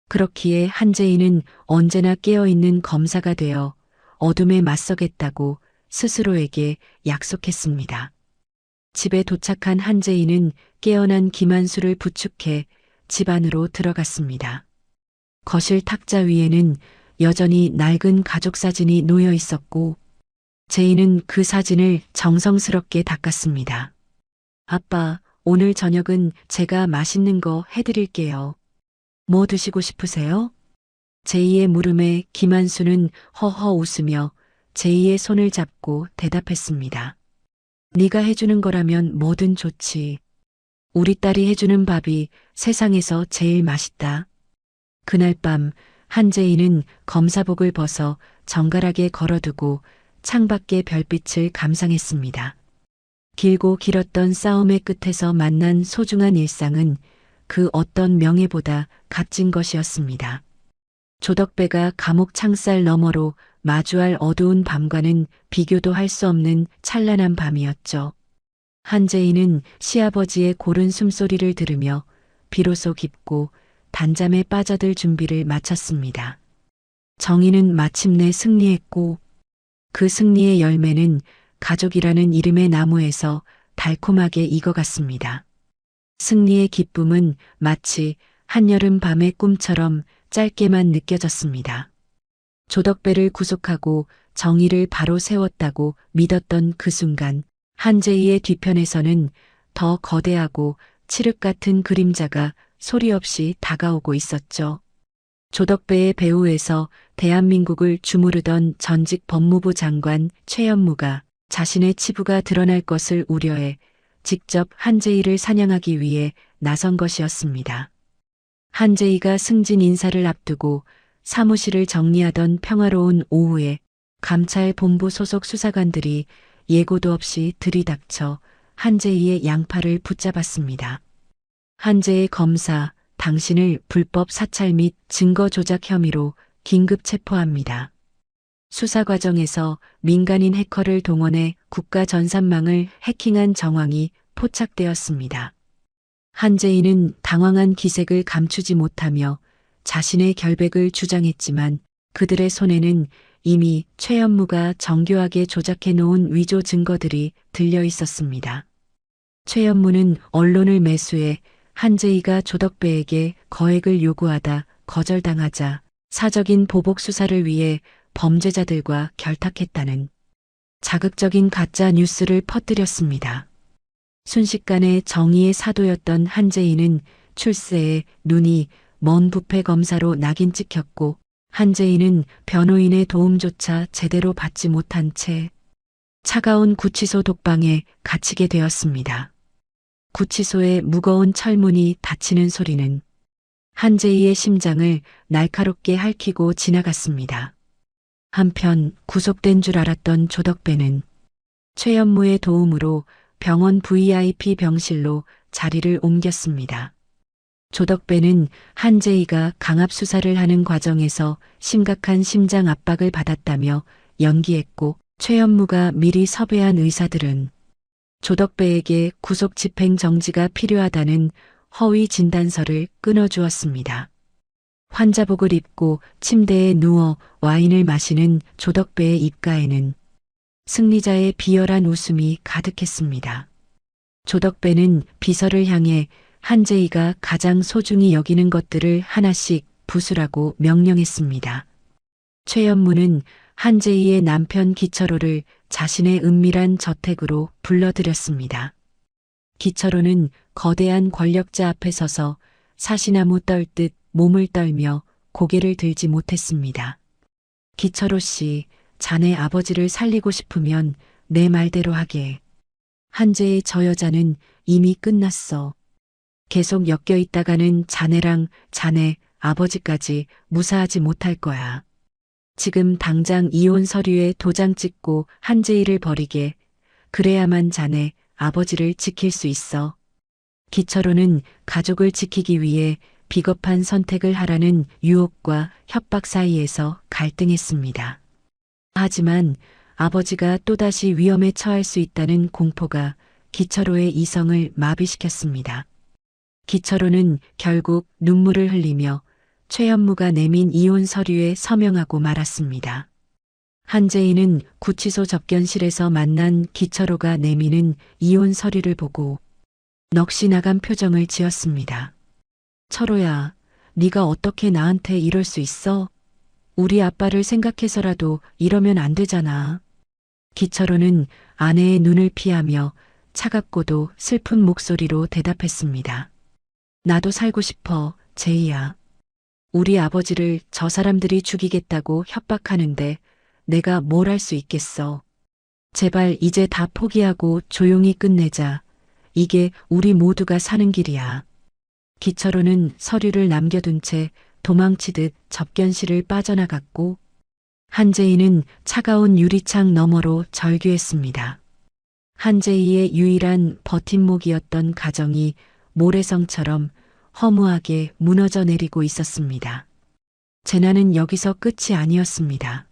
그렇기에 한재희는 언제나 깨어있는 검사가 되어 어둠에 맞서겠다고 스스로에게 약속했습니다. 집에 도착한 한재희는 깨어난 김한수를 부축해 집 안으로 들어갔습니다. 거실 탁자 위에는 여전히 낡은 가족 사진이 놓여 있었고 제이는 그 사진을 정성스럽게 닦았습니다. 아빠, 오늘 저녁은 제가 맛있는 거 해드릴게요. 뭐 드시고 싶으세요? 제이의 물음에 김한수는 허허 웃으며 제이의 손을 잡고 대답했습니다. 네가 해주는 거라면 뭐든 좋지. 우리 딸이 해주는 밥이 세상에서 제일 맛있다. 그날 밤 한재희는 검사복을 벗어 정갈하게 걸어두고 창밖의 별빛을 감상했습니다. 길고 길었던 싸움의 끝에서 만난 소중한 일상은 그 어떤 명예보다 값진 것이었습니다. 조덕배가 감옥 창살 너머로 마주할 어두운 밤과는 비교도 할 수 없는 찬란한 밤이었죠. 한재희는 시아버지의 고른 숨소리를 들으며 비로소 깊고 단잠에 빠져들 준비를 마쳤습니다. 정의는 마침내 승리했고 그 승리의 열매는 가족이라는 이름의 나무에서 달콤하게 익어갔습니다. 승리의 기쁨은 마치 한여름 밤의 꿈처럼 짧게만 느껴졌습니다. 조덕배를 구속하고 정의를 바로 세웠다고 믿었던 그 순간 한재희의 뒤편에서는 더 거대하고 칠흑 같은 그림자가 소리 없이 다가오고 있었죠. 조덕배의 배후에서 대한민국을 주무르던 전직 법무부 장관 최현무가 자신의 치부가 드러날 것을 우려해 직접 한재희를 사냥하기 위해 나선 것이었습니다. 한재희가 승진 인사를 앞두고 사무실을 정리하던 평화로운 오후에 감찰 본부 소속 수사관들이 예고도 없이 들이닥쳐 한재희의 양팔을 붙잡았습니다. 한재희 검사, 당신을 불법 사찰 및 증거 조작 혐의로 긴급 체포합니다. 수사 과정에서 민간인 해커를 동원해 국가 전산망을 해킹한 정황이 포착되었습니다. 한재희는 당황한 기색을 감추지 못하며 자신의 결백을 주장했지만 그들의 손에는 이미 최연무가 정교하게 조작해 놓은 위조 증거들이 들려 있었습니다. 최연무는 언론을 매수해 한재희가 조덕배에게 거액을 요구하다 거절당하자 사적인 보복 수사를 위해 범죄자들과 결탁했다는 자극적인 가짜 뉴스를 퍼뜨렸습니다. 순식간에 정의의 사도였던 한재희는 출세에 눈이 먼 부패 검사로 낙인 찍혔고 한재희는 변호인의 도움조차 제대로 받지 못한 채 차가운 구치소 독방에 갇히게 되었습니다. 구치소의 무거운 철문이 닫히는 소리는 한재희의 심장을 날카롭게 핥히고 지나갔습니다. 한편 구속된 줄 알았던 조덕배는 최연무의 도움으로 병원 VIP 병실로 자리를 옮겼습니다. 조덕배는 한재희가 강압 수사를 하는 과정에서 심각한 심장 압박을 받았다며 연기했고 최연무가 미리 섭외한 의사들은 조덕배에게 구속 집행 정지가 필요하다는 허위 진단서를 끊어주었습니다. 환자복을 입고 침대에 누워 와인을 마시는 조덕배의 입가에는 승리자의 비열한 웃음이 가득했습니다. 조덕배는 비서를 향해 한재희가 가장 소중히 여기는 것들을 하나씩 부수라고 명령했습니다. 최연무는 한재희의 남편 기철호를 자신의 은밀한 저택으로 불러들였습니다. 기철호는 거대한 권력자 앞에 서서 사시나무 떨듯 몸을 떨며 고개를 들지 못했습니다. 기철호 씨, 자네 아버지를 살리고 싶으면 내 말대로 하게. 한재희 저 여자는 이미 끝났어. 계속 엮여 있다가는 자네랑 자네 아버지까지 무사하지 못할 거야. 지금 당장 이혼 서류에 도장 찍고 한재희를 버리게. 그래야만 자네 아버지를 지킬 수 있어. 기철호는 가족을 지키기 위해 비겁한 선택을 하라는 유혹과 협박 사이에서 갈등했습니다. 하지만 아버지가 또다시 위험에 처할 수 있다는 공포가 기철호의 이성을 마비시켰습니다. 기철호는 결국 눈물을 흘리며 최연무가 내민 이혼 서류에 서명하고 말았습니다. 한재희는 구치소 접견실에서 만난 기철호가 내미는 이혼 서류를 보고 넋이 나간 표정을 지었습니다. 철호야, 네가 어떻게 나한테 이럴 수 있어? 우리 아빠를 생각해서라도 이러면 안 되잖아. 기철호는 아내의 눈을 피하며 차갑고도 슬픈 목소리로 대답했습니다. 나도 살고 싶어, 제이야. 우리 아버지를 저 사람들이 죽이겠다고 협박하는데 내가 뭘 할 수 있겠어. 제발 이제 다 포기하고 조용히 끝내자. 이게 우리 모두가 사는 길이야. 기철호는 서류를 남겨둔 채 도망치듯 접견실을 빠져나갔고 한재희는 차가운 유리창 너머로 절규했습니다. 한재희의 유일한 버팀목이었던 가정이 모래성처럼 허무하게 무너져 내리고 있었습니다. 재난은 여기서 끝이 아니었습니다.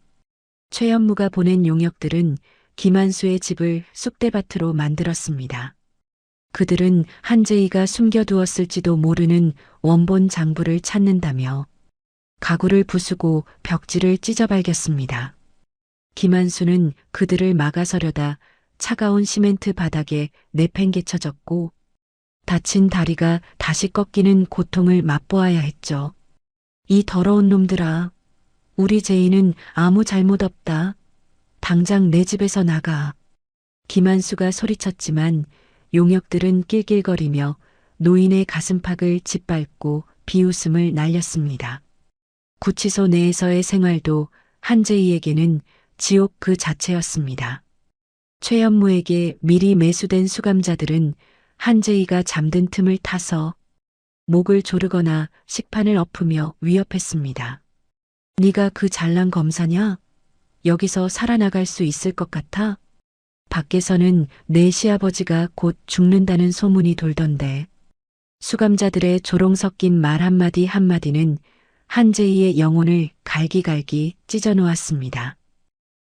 최연무가 보낸 용역들은 김한수의 집을 쑥대밭으로 만들었습니다. 그들은 한재희가 숨겨두었을지도 모르는 원본 장부를 찾는다며 가구를 부수고 벽지를 찢어발겼습니다. 김한수는 그들을 막아서려다 차가운 시멘트 바닥에 내팽개쳐졌고 다친 다리가 다시 꺾이는 고통을 맛보아야 했죠. 이 더러운 놈들아, 우리 제이는 아무 잘못 없다. 당장 내 집에서 나가. 김한수가 소리쳤지만 용역들은 낄낄거리며 노인의 가슴팍을 짓밟고 비웃음을 날렸습니다. 구치소 내에서의 생활도 한재희에게는 지옥 그 자체였습니다. 최연무에게 미리 매수된 수감자들은 한재희가 잠든 틈을 타서 목을 조르거나 식판을 엎으며 위협했습니다. 네가 그 잘난 검사냐? 여기서 살아나갈 수 있을 것 같아? 밖에서는 내 시아버지가 곧 죽는다는 소문이 돌던데. 수감자들의 조롱 섞인 말 한마디 한마디는 한재희의 영혼을 갈기갈기 찢어놓았습니다.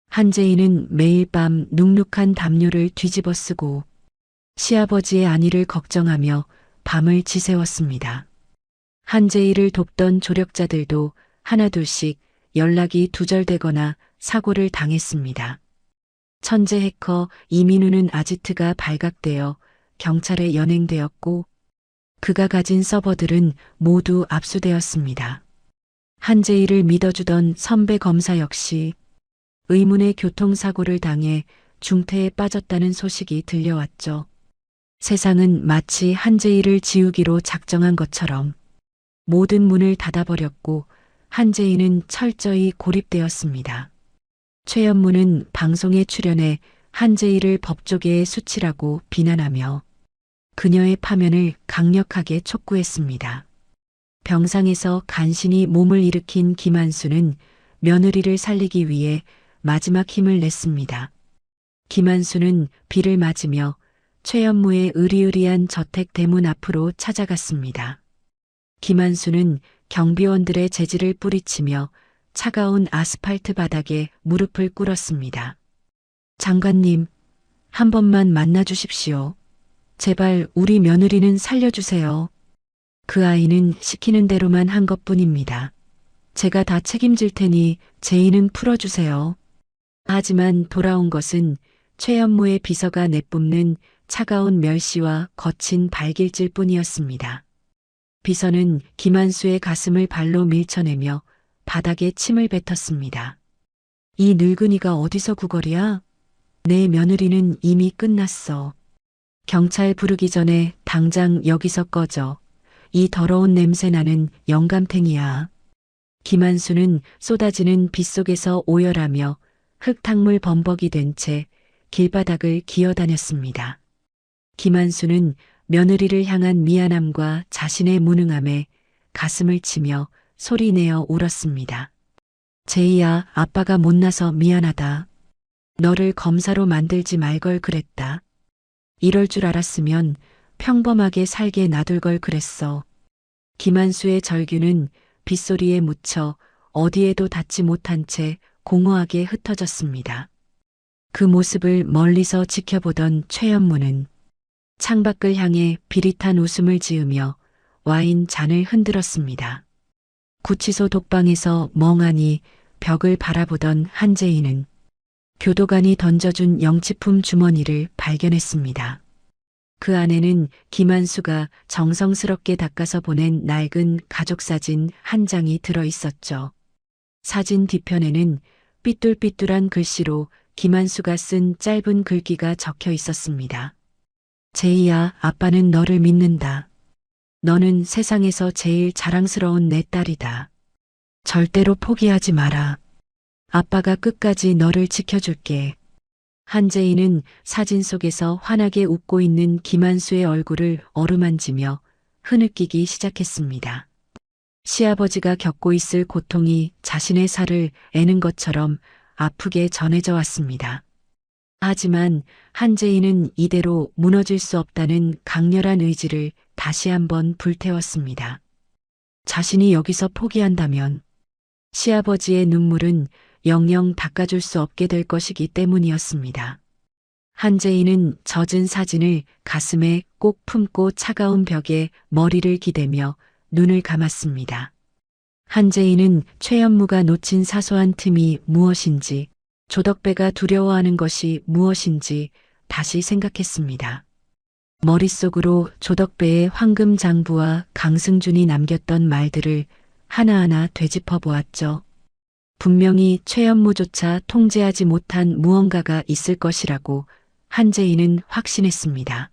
한재희는 매일 밤 눅눅한 담요를 뒤집어 쓰고 시아버지의 안위를 걱정하며 밤을 지새웠습니다. 한재희를 돕던 조력자들도 하나둘씩 연락이 두절되거나 사고를 당했습니다. 천재 해커 이민우는 아지트가 발각되어 경찰에 연행되었고 그가 가진 서버들은 모두 압수되었습니다. 한재희를 믿어주던 선배 검사 역시 의문의 교통사고를 당해 중태에 빠졌다는 소식이 들려왔죠. 세상은 마치 한재희를 지우기로 작정한 것처럼 모든 문을 닫아버렸고 한재희는 철저히 고립되었습니다. 최연무는 방송에 출연해 한재희를 법조계의 수치라고 비난하며 그녀의 파면을 강력하게 촉구했습니다. 병상에서 간신히 몸을 일으킨 김한수는 며느리를 살리기 위해 마지막 힘을 냈습니다. 김한수는 비를 맞으며 최연무의 으리으리한 저택 대문 앞으로 찾아갔습니다. 김한수는 경비원들의 재질을 뿌리치며 차가운 아스팔트 바닥에 무릎을 꿇었습니다. 장관님, 한 번만 만나주십시오. 제발 우리 며느리는 살려주세요. 그 아이는 시키는 대로만 한 것뿐입니다. 제가 다 책임질 테니 제의는 풀어주세요. 하지만 돌아온 것은 최연무의 비서가 내뿜는 차가운 멸시와 거친 발길질 뿐이었습니다. 비서는 김한수의 가슴을 발로 밀쳐내며 바닥에 침을 뱉었습니다. 이 늙은이가 어디서 구걸이야? 내 며느리는 이미 끝났어. 경찰 부르기 전에 당장 여기서 꺼져. 이 더러운 냄새 나는 영감탱이야. 김한수는 쏟아지는 빗속에서 오열하며 흙탕물 범벅이 된 채 길바닥을 기어다녔습니다. 김한수는 며느리를 향한 미안함과 자신의 무능함에 가슴을 치며 소리내어 울었습니다. 제이야, 아빠가 못나서 미안하다. 너를 검사로 만들지 말 걸 그랬다. 이럴 줄 알았으면 평범하게 살게 놔둘 걸 그랬어. 김한수의 절규는 빗소리에 묻혀 어디에도 닿지 못한 채 공허하게 흩어졌습니다. 그 모습을 멀리서 지켜보던 최연무는 창밖을 향해 비릿한 웃음을 지으며 와인 잔을 흔들었습니다. 구치소 독방에서 멍하니 벽을 바라보던 한재희는 교도관이 던져준 영치품 주머니를 발견했습니다. 그 안에는 김한수가 정성스럽게 닦아서 보낸 낡은 가족사진 한 장이 들어 있었죠. 사진 뒤편에는 삐뚤삐뚤한 글씨로 김한수가 쓴 짧은 글귀가 적혀 있었습니다. 제이야, 아빠는 너를 믿는다. 너는 세상에서 제일 자랑스러운 내 딸이다. 절대로 포기하지 마라. 아빠가 끝까지 너를 지켜줄게. 한재희는 사진 속에서 환하게 웃고 있는 김한수의 얼굴을 어루만지며 흐느끼기 시작했습니다. 시아버지가 겪고 있을 고통이 자신의 살을 애는 것처럼 아프게 전해져 왔습니다. 하지만 한재희는 이대로 무너질 수 없다는 강렬한 의지를 다시 한번 불태웠습니다. 자신이 여기서 포기한다면 시아버지의 눈물은 영영 닦아줄 수 없게 될 것이기 때문이었습니다. 한재희는 젖은 사진을 가슴에 꼭 품고 차가운 벽에 머리를 기대며 눈을 감았습니다. 한재희는 최연무가 놓친 사소한 틈이 무엇인지, 조덕배가 두려워하는 것이 무엇인지 다시 생각했습니다. 머릿속으로 조덕배의 황금장부와 강승준이 남겼던 말들을 하나하나 되짚어 보았죠. 분명히 최연무조차 통제하지 못한 무언가가 있을 것이라고 한재희는 확신했습니다.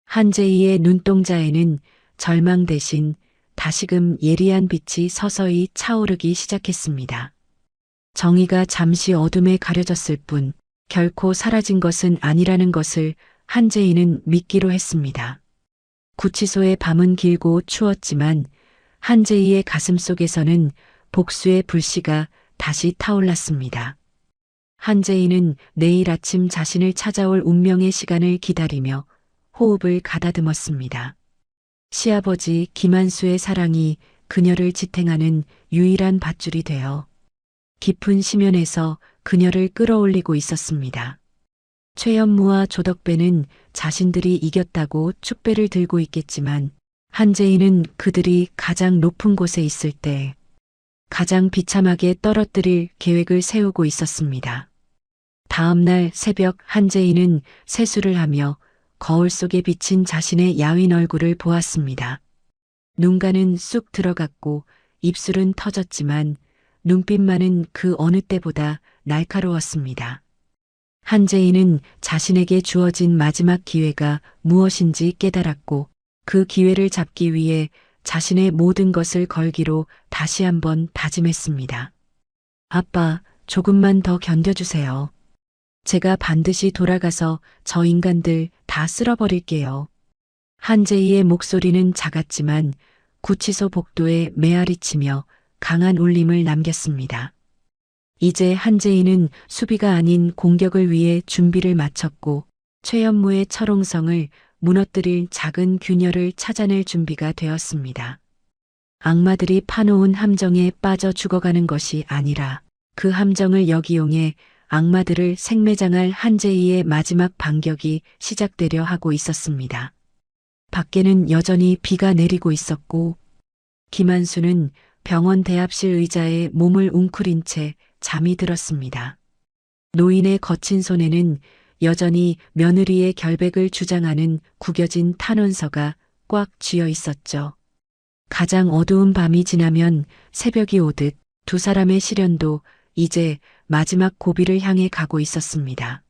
한재희의 눈동자에는 절망 대신 다시금 예리한 빛이 서서히 차오르기 시작했습니다. 정의가 잠시 어둠에 가려졌을 뿐 결코 사라진 것은 아니라는 것을 한재희는 믿기로 했습니다. 구치소의 밤은 길고 추웠지만 한재희의 가슴 속에서는 복수의 불씨가 다시 타올랐습니다. 한재희는 내일 아침 자신을 찾아올 운명의 시간을 기다리며 호흡을 가다듬었습니다. 시아버지 김한수의 사랑이 그녀를 지탱하는 유일한 밧줄이 되어 깊은 심연에서 그녀를 끌어올리고 있었습니다. 최연무와 조덕배는 자신들이 이겼다고 축배를 들고 있겠지만 한재희는 그들이 가장 높은 곳에 있을 때 가장 비참하게 떨어뜨릴 계획을 세우고 있었습니다. 다음 날 새벽 한재희는 세수를 하며 거울 속에 비친 자신의 야윈 얼굴을 보았습니다. 눈가는 쑥 들어갔고 입술은 터졌지만 눈빛만은 그 어느 때보다 날카로웠습니다. 한재희는 자신에게 주어진 마지막 기회가 무엇인지 깨달았고 그 기회를 잡기 위해 자신의 모든 것을 걸기로 다시 한번 다짐했습니다. 아빠, 조금만 더 견뎌주세요. 제가 반드시 돌아가서 저 인간들 다 쓸어버릴게요. 한재희의 목소리는 작았지만 구치소 복도에 메아리치며 강한 울림을 남겼습니다. 이제 한재희는 수비가 아닌 공격을 위해 준비를 마쳤고 최연무의 철옹성을 무너뜨릴 작은 균열을 찾아낼 준비가 되었습니다. 악마들이 파놓은 함정에 빠져 죽어가는 것이 아니라 그 함정을 역이용해 악마들을 생매장할 한재희의 마지막 반격이 시작되려 하고 있었습니다. 밖에는 여전히 비가 내리고 있었고 김한수는 병원 대합실 의자에 몸을 웅크린 채 잠이 들었습니다. 노인의 거친 손에는 여전히 며느리의 결백을 주장하는 구겨진 탄원서가 꽉 쥐어 있었죠. 가장 어두운 밤이 지나면 새벽이 오듯 두 사람의 시련도 이제 마지막 고비를 향해 가고 있었습니다.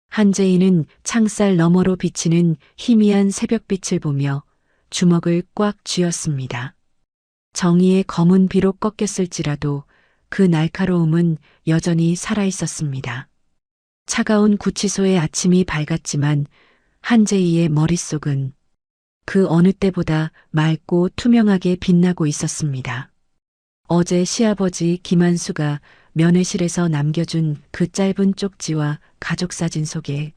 한재희는 창살 너머로 비치는 희미한 새벽빛을 보며 주먹을 꽉 쥐었습니다. 정의의 검은 비록 꺾였을지라도 그 날카로움은 여전히 살아있었습니다. 차가운 구치소의 아침이 밝았지만 한재희의 머릿속은 그 어느 때보다 맑고 투명하게 빛나고 있었습니다. 어제 시아버지 김한수가 면회실에서 남겨준 그 짧은 쪽지와 가족 사진 속에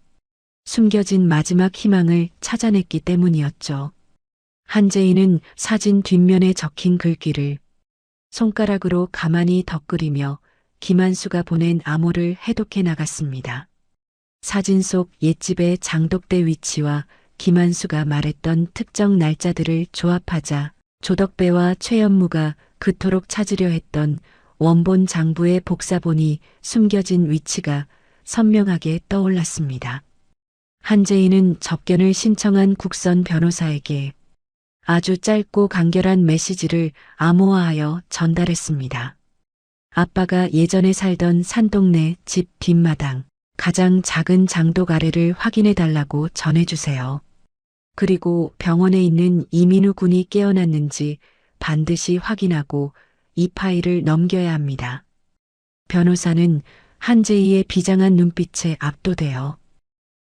숨겨진 마지막 희망을 찾아냈기 때문이었죠. 한재희는 사진 뒷면에 적힌 글귀를 손가락으로 가만히 덧그리며 김한수가 보낸 암호를 해독해 나갔습니다. 사진 속 옛집의 장독대 위치와 김한수가 말했던 특정 날짜들을 조합하자 조덕배와 최연무가 그토록 찾으려 했던 원본 장부의 복사본이 숨겨진 위치가 선명하게 떠올랐습니다. 한재희는 접견을 신청한 국선 변호사에게 아주 짧고 간결한 메시지를 암호화하여 전달했습니다. 아빠가 예전에 살던 산동네 집 뒷마당 가장 작은 장독 아래를 확인해 달라고 전해주세요. 그리고 병원에 있는 이민우 군이 깨어났는지 반드시 확인하고 이 파일을 넘겨야 합니다. 변호사는 한재희의 비장한 눈빛에 압도되어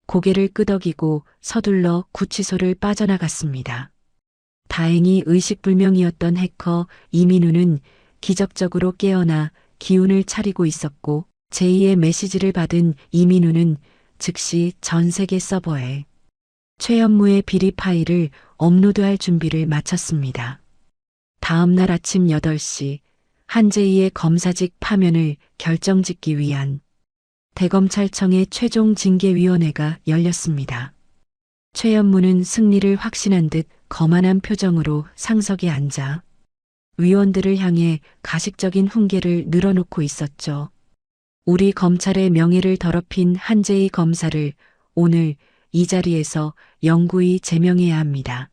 고개를 끄덕이고 서둘러 구치소를 빠져나갔습니다. 다행히 의식불명이었던 해커 이민우는 기적적으로 깨어나 기운을 차리고 있었고 제2의 메시지를 받은 이민우는 즉시 전 세계 서버에 최연무의 비리 파일을 업로드할 준비를 마쳤습니다. 다음 날 아침 8시 한재희의 검사직 파면을 결정짓기 위한 대검찰청의 최종 징계위원회가 열렸습니다. 최연무는 승리를 확신한 듯 거만한 표정으로 상석에 앉아 위원들을 향해 가식적인 훈계를 늘어놓고 있었죠. 우리 검찰의 명예를 더럽힌 한재희 검사를 오늘 이 자리에서 영구히 제명해야 합니다.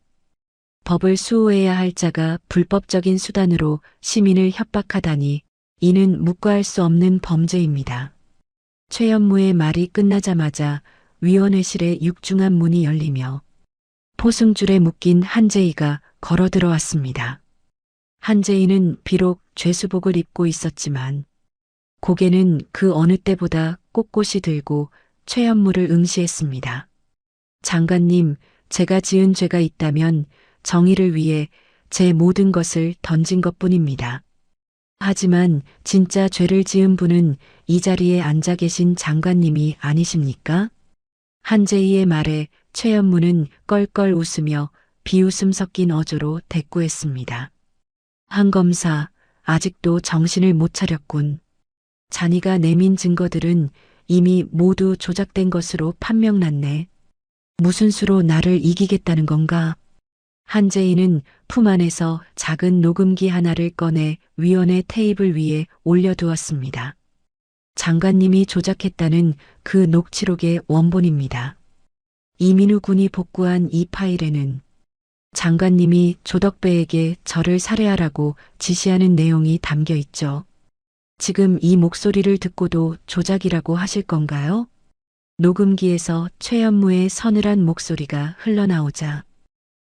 법을 수호해야 할 자가 불법적인 수단으로 시민을 협박하다니 이는 묵과할 수 없는 범죄입니다. 최연무의 말이 끝나자마자 위원회실의 육중한 문이 열리며 포승줄에 묶인 한재희가 걸어 들어왔습니다. 한재희는 비록 죄수복을 입고 있었지만 고개는 그 어느 때보다 꼿꼿이 들고 최연무를 응시했습니다. 장관님, 제가 지은 죄가 있다면 정의를 위해 제 모든 것을 던진 것뿐입니다. 하지만 진짜 죄를 지은 분은 이 자리에 앉아 계신 장관님이 아니십니까? 한재희의 말에 최연무는 껄껄 웃으며 비웃음 섞인 어조로 대꾸했습니다. 한 검사, 아직도 정신을 못 차렸군. 자니가 내민 증거들은 이미 모두 조작된 것으로 판명났네. 무슨 수로 나를 이기겠다는 건가? 한재희는 품 안에서 작은 녹음기 하나를 꺼내 위원의 테이블 위에 올려두었습니다. 장관님이 조작했다는 그 녹취록의 원본입니다. 이민우 군이 복구한 이 파일에는 장관님이 조덕배에게 저를 살해하라고 지시하는 내용이 담겨 있죠. 지금 이 목소리를 듣고도 조작이라고 하실 건가요? 녹음기에서 최연무의 서늘한 목소리가 흘러나오자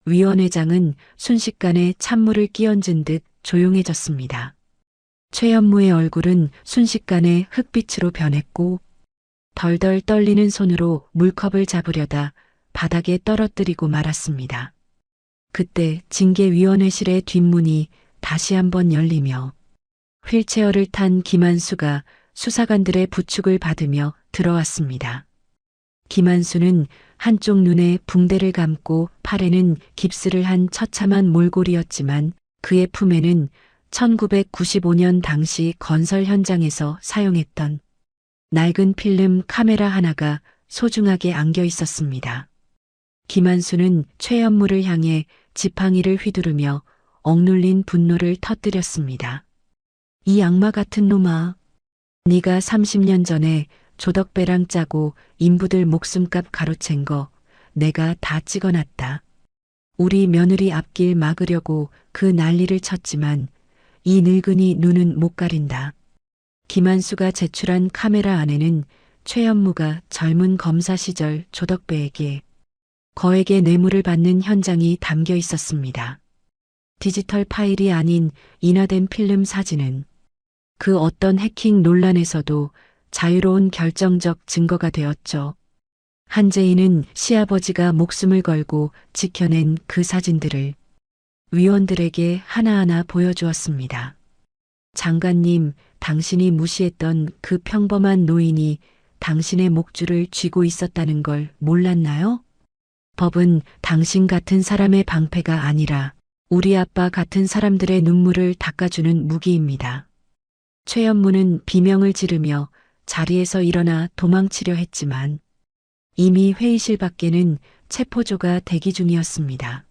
위원회장은 순식간에 찬물을 끼얹은 듯 조용해졌습니다. 최연무의 얼굴은 순식간에 흑빛으로 변했고 덜덜 떨리는 손으로 물컵을 잡으려다 바닥에 떨어뜨리고 말았습니다. 그때 징계위원회실의 뒷문이 다시 한번 열리며 휠체어를 탄 김한수가 수사관들의 부축을 받으며 들어왔습니다. 김한수는 한쪽 눈에 붕대를 감고 팔에는 깁스를 한 처참한 몰골이었지만 그의 품에는 1995년 당시 건설 현장에서 사용했던 낡은 필름 카메라 하나가 소중하게 안겨 있었습니다. 김한수는 최연무를 향해 지팡이를 휘두르며 억눌린 분노를 터뜨렸습니다. 이 악마 같은 놈아. 네가 30년 전에 조덕배랑 짜고 인부들 목숨값 가로챈 거 내가 다 찍어놨다. 우리 며느리 앞길 막으려고 그 난리를 쳤지만 이 늙은이 눈은 못 가린다. 김한수가 제출한 카메라 안에는 최연무가 젊은 검사 시절 조덕배에게 거액의 뇌물을 받는 현장이 담겨 있었습니다. 디지털 파일이 아닌 인화된 필름 사진은 그 어떤 해킹 논란에서도 자유로운 결정적 증거가 되었죠. 한재희는 시아버지가 목숨을 걸고 지켜낸 그 사진들을 위원들에게 하나하나 보여주었습니다. 장관님, 당신이 무시했던 그 평범한 노인이 당신의 목줄을 쥐고 있었다는 걸 몰랐나요? 법은 당신 같은 사람의 방패가 아니라 우리 아빠 같은 사람들의 눈물을 닦아주는 무기입니다. 최연무는 비명을 지르며 자리에서 일어나 도망치려 했지만 이미 회의실 밖에는 체포조가 대기 중이었습니다.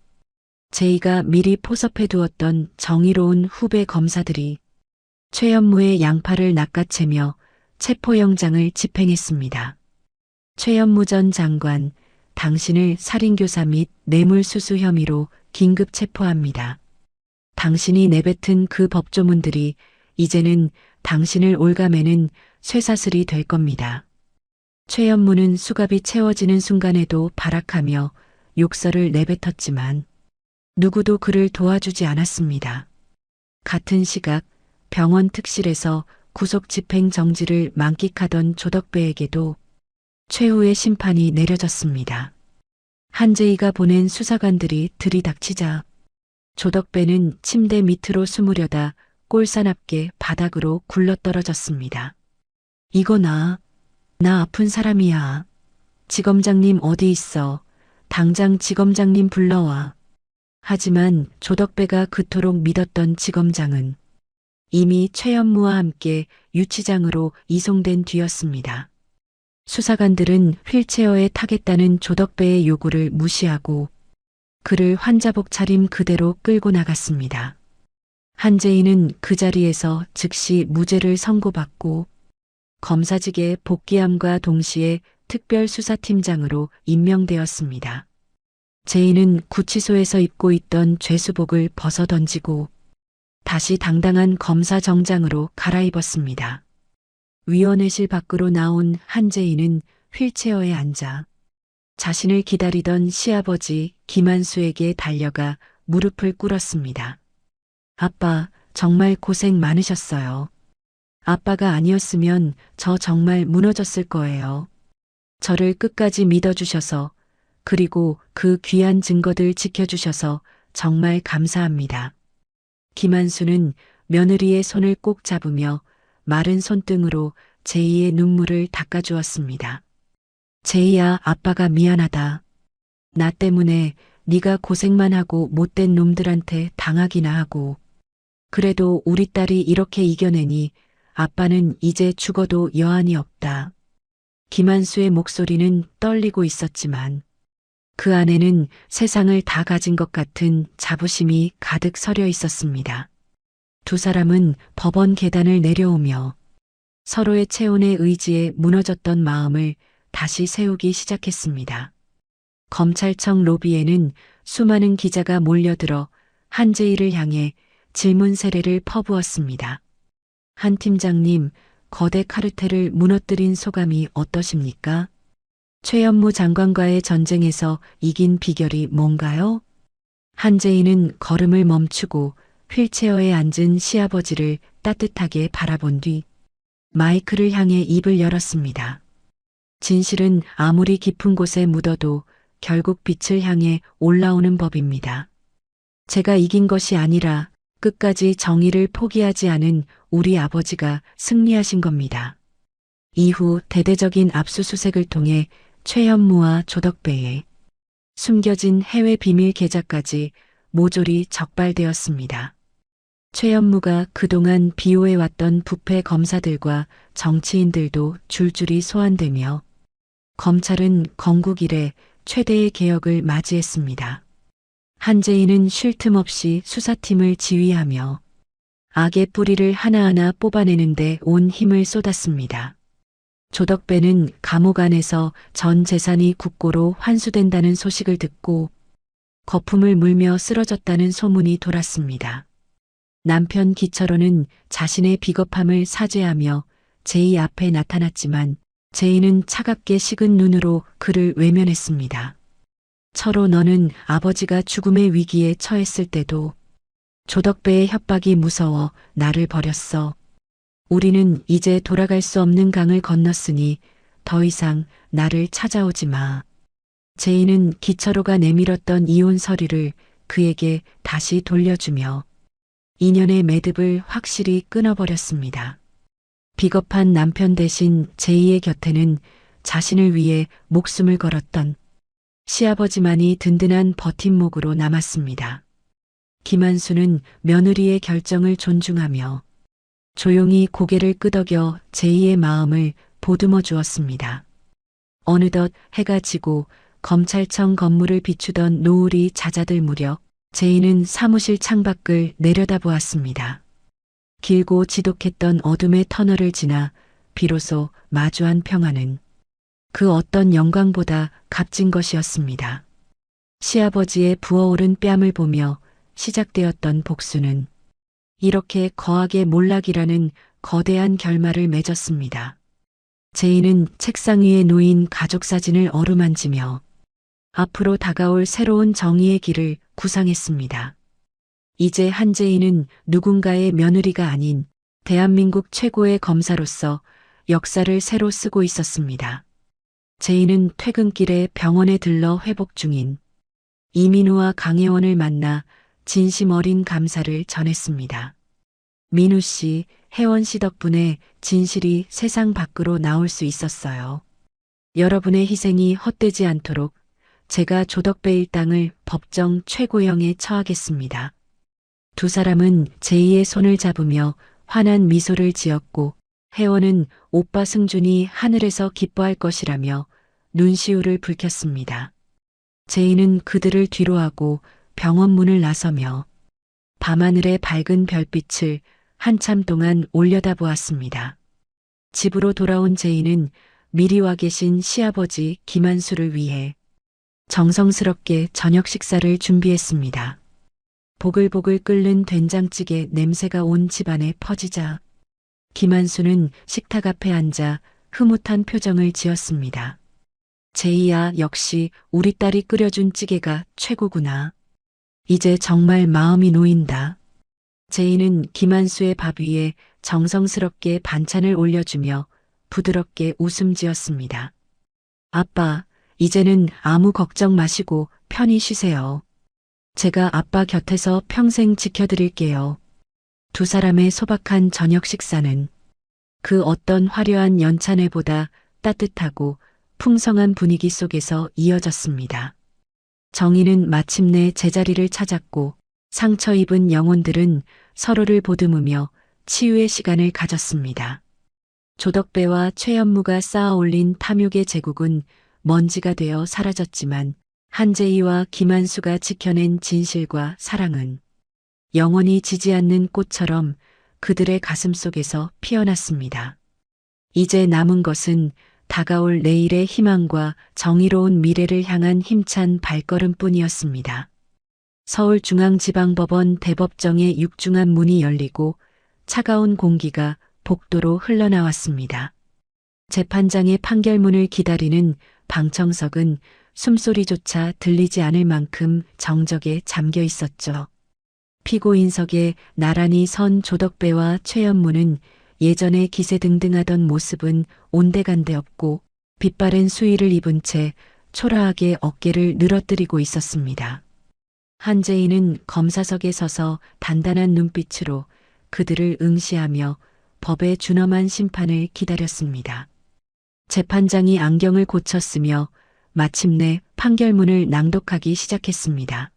제이가 미리 포섭해 두었던 정의로운 후배 검사들이 최연무의 양팔을 낚아채며 체포영장을 집행했습니다. 최연무 전 장관, 당신을 살인교사 및 뇌물수수 혐의로 긴급 체포합니다. 당신이 내뱉은 그 법조문들이 이제는 당신을 올가매는 쇠사슬이 될 겁니다. 최연무는 수갑이 채워지는 순간에도 발악하며 욕설을 내뱉었지만 누구도 그를 도와주지 않았습니다. 같은 시각 병원 특실에서 구속 집행 정지를 만끽하던 조덕배에게도 최후의 심판이 내려졌습니다. 한재희가 보낸 수사관들이 들이닥치자 조덕배는 침대 밑으로 숨으려다 꼴사납게 바닥으로 굴러떨어졌습니다. 이거 나 아픈 사람이야. 지검장님 어디 있어? 당장 지검장님 불러와. 하지만 조덕배가 그토록 믿었던 지검장은 이미 최연무와 함께 유치장으로 이송된 뒤였습니다. 수사관들은 휠체어에 타겠다는 조덕배의 요구를 무시하고 그를 환자복 차림 그대로 끌고 나갔습니다. 한재희는 그 자리에서 즉시 무죄를 선고받고 검사직에 복귀함과 동시에 특별수사팀장으로 임명되었습니다. 제이는 구치소에서 입고 있던 죄수복을 벗어던지고 다시 당당한 검사 정장으로 갈아입었습니다. 위원회실 밖으로 나온 한재희는 휠체어에 앉아 자신을 기다리던 시아버지 김한수에게 달려가 무릎을 꿇었습니다. 아빠, 정말 고생 많으셨어요. 아빠가 아니었으면 저 정말 무너졌을 거예요. 저를 끝까지 믿어주셔서 그리고 그 귀한 증거들 지켜주셔서 정말 감사합니다. 김한수는 며느리의 손을 꼭 잡으며 마른 손등으로 제이의 눈물을 닦아주었습니다. 제이야, 아빠가 미안하다. 나 때문에 네가 고생만 하고 못된 놈들한테 당하기나 하고. 그래도 우리 딸이 이렇게 이겨내니 아빠는 이제 죽어도 여한이 없다. 김한수의 목소리는 떨리고 있었지만 그 안에는 세상을 다 가진 것 같은 자부심이 가득 서려 있었습니다. 두 사람은 법원 계단을 내려오며 서로의 체온의 의지에 무너졌던 마음을 다시 세우기 시작했습니다. 검찰청 로비에는 수많은 기자가 몰려들어 한재희를 향해 질문 세례를 퍼부었습니다. 한 팀장님, 거대 카르텔을 무너뜨린 소감이 어떠십니까? 최연무 장관과의 전쟁에서 이긴 비결이 뭔가요? 한재희는 걸음을 멈추고 휠체어에 앉은 시아버지를 따뜻하게 바라본 뒤 마이크를 향해 입을 열었습니다. 진실은 아무리 깊은 곳에 묻어도 결국 빛을 향해 올라오는 법입니다. 제가 이긴 것이 아니라 끝까지 정의를 포기하지 않은 우리 아버지가 승리하신 겁니다. 이후 대대적인 압수수색을 통해 최현무와 조덕배의 숨겨진 해외 비밀 계좌까지 모조리 적발되었습니다. 최현무가 그동안 비호해왔던 부패 검사들과 정치인들도 줄줄이 소환되며 검찰은 건국 이래 최대의 개혁을 맞이했습니다. 한재희는 쉴 틈 없이 수사팀을 지휘하며 악의 뿌리를 하나하나 뽑아내는데 온 힘을 쏟았습니다. 조덕배는 감옥 안에서 전 재산이 국고로 환수된다는 소식을 듣고 거품을 물며 쓰러졌다는 소문이 돌았습니다. 남편 기철호는 자신의 비겁함을 사죄하며 제이 앞에 나타났지만 제이는 차갑게 식은 눈으로 그를 외면했습니다. 철호, 너는 아버지가 죽음의 위기에 처했을 때도 조덕배의 협박이 무서워 나를 버렸어. 우리는 이제 돌아갈 수 없는 강을 건넜으니 더 이상 나를 찾아오지 마. 제이는 기철호가 내밀었던 이혼 서류를 그에게 다시 돌려주며 인연의 매듭을 확실히 끊어버렸습니다. 비겁한 남편 대신 제이의 곁에는 자신을 위해 목숨을 걸었던 시아버지만이 든든한 버팀목으로 남았습니다. 김한수는 며느리의 결정을 존중하며 조용히 고개를 끄덕여 제이의 마음을 보듬어 주었습니다. 어느덧 해가 지고 검찰청 건물을 비추던 노을이 잦아들 무렵 제이는 사무실 창밖을 내려다보았습니다. 길고 지독했던 어둠의 터널을 지나 비로소 마주한 평화는 그 어떤 영광보다 값진 것이었습니다. 시아버지의 부어오른 뺨을 보며 시작되었던 복수는 이렇게 거하게 몰락이라는 거대한 결말을 맺었습니다. 제이는 책상 위에 놓인 가족 사진을 어루만지며 앞으로 다가올 새로운 정의의 길을 구상했습니다. 이제 한재희는 누군가의 며느리가 아닌 대한민국 최고의 검사로서 역사를 새로 쓰고 있었습니다. 제이는 퇴근길에 병원에 들러 회복 중인 이민우와 강혜원을 만나 진심 어린 감사를 전했습니다. 민우 씨, 혜원 씨 덕분에 진실이 세상 밖으로 나올 수 있었어요. 여러분의 희생이 헛되지 않도록 제가 조덕배 일당을 법정 최고형에 처하겠습니다. 두 사람은 제이의 손을 잡으며 환한 미소를 지었고 혜원은 오빠 승준이 하늘에서 기뻐할 것이라며 눈시울을 붉혔습니다. 제이는 그들을 뒤로하고 병원 문을 나서며 밤하늘의 밝은 별빛을 한참 동안 올려다보았습니다. 집으로 돌아온 제이는 미리 와 계신 시아버지 김한수를 위해 정성스럽게 저녁 식사를 준비했습니다. 보글보글 끓는 된장찌개 냄새가 온 집안에 퍼지자 김한수는 식탁 앞에 앉아 흐뭇한 표정을 지었습니다. 제이야, 역시 우리 딸이 끓여준 찌개가 최고구나. 이제 정말 마음이 놓인다. 제이는 김한수의 밥 위에 정성스럽게 반찬을 올려주며 부드럽게 웃음 지었습니다. 아빠, 이제는 아무 걱정 마시고 편히 쉬세요. 제가 아빠 곁에서 평생 지켜드릴게요. 두 사람의 소박한 저녁 식사는 그 어떤 화려한 연찬회보다 따뜻하고 풍성한 분위기 속에서 이어졌습니다. 정희는 마침내 제자리를 찾았고 상처 입은 영혼들은 서로를 보듬으며 치유의 시간을 가졌습니다. 조덕배와 최연무가 쌓아 올린 탐욕의 제국은 먼지가 되어 사라졌지만 한재희와 김한수가 지켜낸 진실과 사랑은 영원히 지지 않는 꽃처럼 그들의 가슴 속에서 피어났습니다. 이제 남은 것은 다가올 내일의 희망과 정의로운 미래를 향한 힘찬 발걸음뿐이었습니다. 서울중앙지방법원 대법정의 육중한 문이 열리고 차가운 공기가 복도로 흘러나왔습니다. 재판장의 판결문을 기다리는 방청석은 숨소리조차 들리지 않을 만큼 정적에 잠겨 있었죠. 피고인석에 나란히 선 조덕배와 최연무는 예전에 기세등등하던 모습은 온데간데 없고 빛바랜 수의를 입은 채 초라하게 어깨를 늘어뜨리고 있었습니다. 한재희는 검사석에 서서 단단한 눈빛으로 그들을 응시하며 법의 준엄한 심판을 기다렸습니다. 재판장이 안경을 고쳤으며 마침내 판결문을 낭독하기 시작했습니다.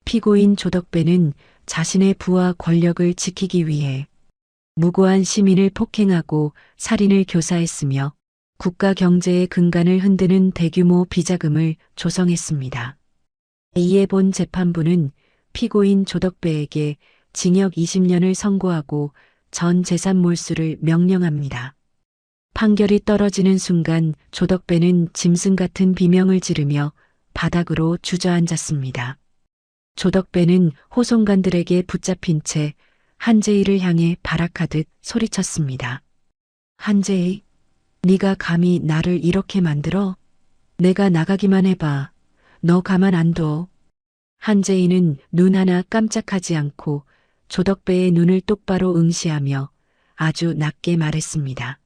피고인 조덕배는 자신의 부와 권력을 지키기 위해 무고한 시민을 폭행하고 살인을 교사했으며 국가 경제의 근간을 흔드는 대규모 비자금을 조성했습니다. 이에 본 재판부는 피고인 조덕배에게 징역 20년을 선고하고 전 재산 몰수를 명령합니다. 판결이 떨어지는 순간 조덕배는 짐승 같은 비명을 지르며 바닥으로 주저앉았습니다. 조덕배는 호송관들에게 붙잡힌 채 한재희를 향해 발악하듯 소리쳤습니다. 한재희, 네가 감히 나를 이렇게 만들어? 내가 나가기만 해봐. 너 가만 안 둬. 한재희는 눈 하나 깜짝하지 않고 조덕배의 눈을 똑바로 응시하며 아주 낮게 말했습니다.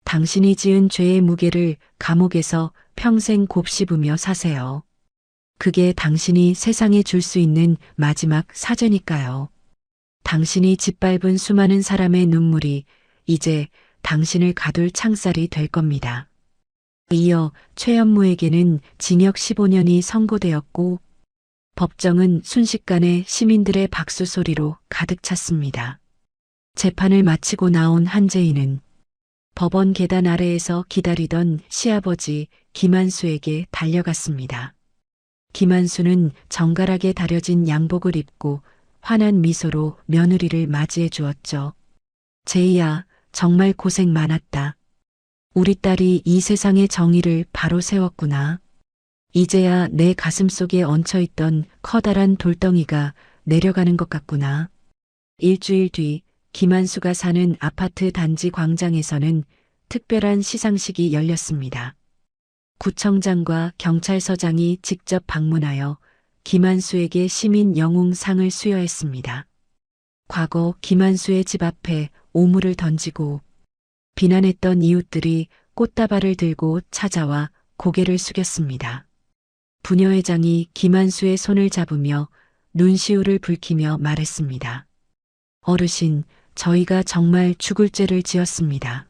당신이 지은 죄의 무게를 감옥에서 평생 곱씹으며 사세요. 그게 당신이 세상에 줄 수 있는 마지막 사죄니까요. 당신이 짓밟은 수많은 사람의 눈물이 이제 당신을 가둘 창살이 될 겁니다. 이어 최연무에게는 징역 15년이 선고되었고 법정은 순식간에 시민들의 박수 소리로 가득 찼습니다. 재판을 마치고 나온 한재희는 법원 계단 아래에서 기다리던 시아버지 김한수에게 달려갔습니다. 김한수는 정갈하게 다려진 양복을 입고 환한 미소로 며느리를 맞이해 주었죠. 제이야, 정말 고생 많았다. 우리 딸이 이 세상의 정의를 바로 세웠구나. 이제야 내 가슴 속에 얹혀있던 커다란 돌덩이가 내려가는 것 같구나. 일주일 뒤 김한수가 사는 아파트 단지 광장에서는 특별한 시상식이 열렸습니다. 구청장과 경찰서장이 직접 방문하여 김한수에게 시민 영웅상을 수여했습니다. 과거 김한수의 집 앞에 오물을 던지고 비난했던 이웃들이 꽃다발을 들고 찾아와 고개를 숙였습니다. 부녀회장이 김한수의 손을 잡으며 눈시울을 붉히며 말했습니다. 어르신, 저희가 정말 죽을 죄를 지었습니다.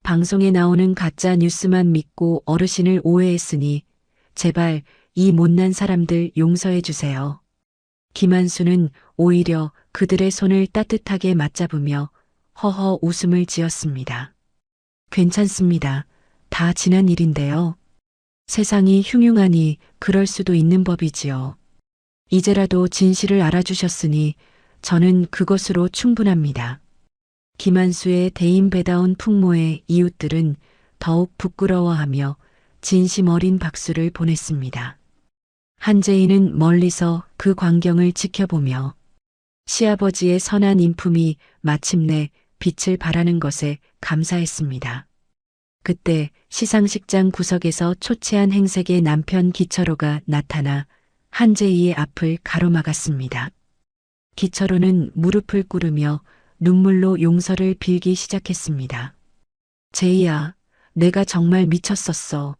방송에 나오는 가짜 뉴스만 믿고 어르신을 오해했으니 제발 이 못난 사람들 용서해 주세요. 김한수는 오히려 그들의 손을 따뜻하게 맞잡으며 허허 웃음을 지었습니다. 괜찮습니다. 다 지난 일인데요. 세상이 흉흉하니 그럴 수도 있는 법이지요. 이제라도 진실을 알아주셨으니 저는 그것으로 충분합니다. 김한수의 대인배다운 풍모에 이웃들은 더욱 부끄러워하며 진심 어린 박수를 보냈습니다. 한재희는 멀리서 그 광경을 지켜보며 시아버지의 선한 인품이 마침내 빛을 발하는 것에 감사했습니다. 그때 시상식장 구석에서 초췌한 행색의 남편 기철호가 나타나 한재희의 앞을 가로막았습니다. 기철호는 무릎을 꿇으며 눈물로 용서를 빌기 시작했습니다. 제이야, 내가 정말 미쳤었어.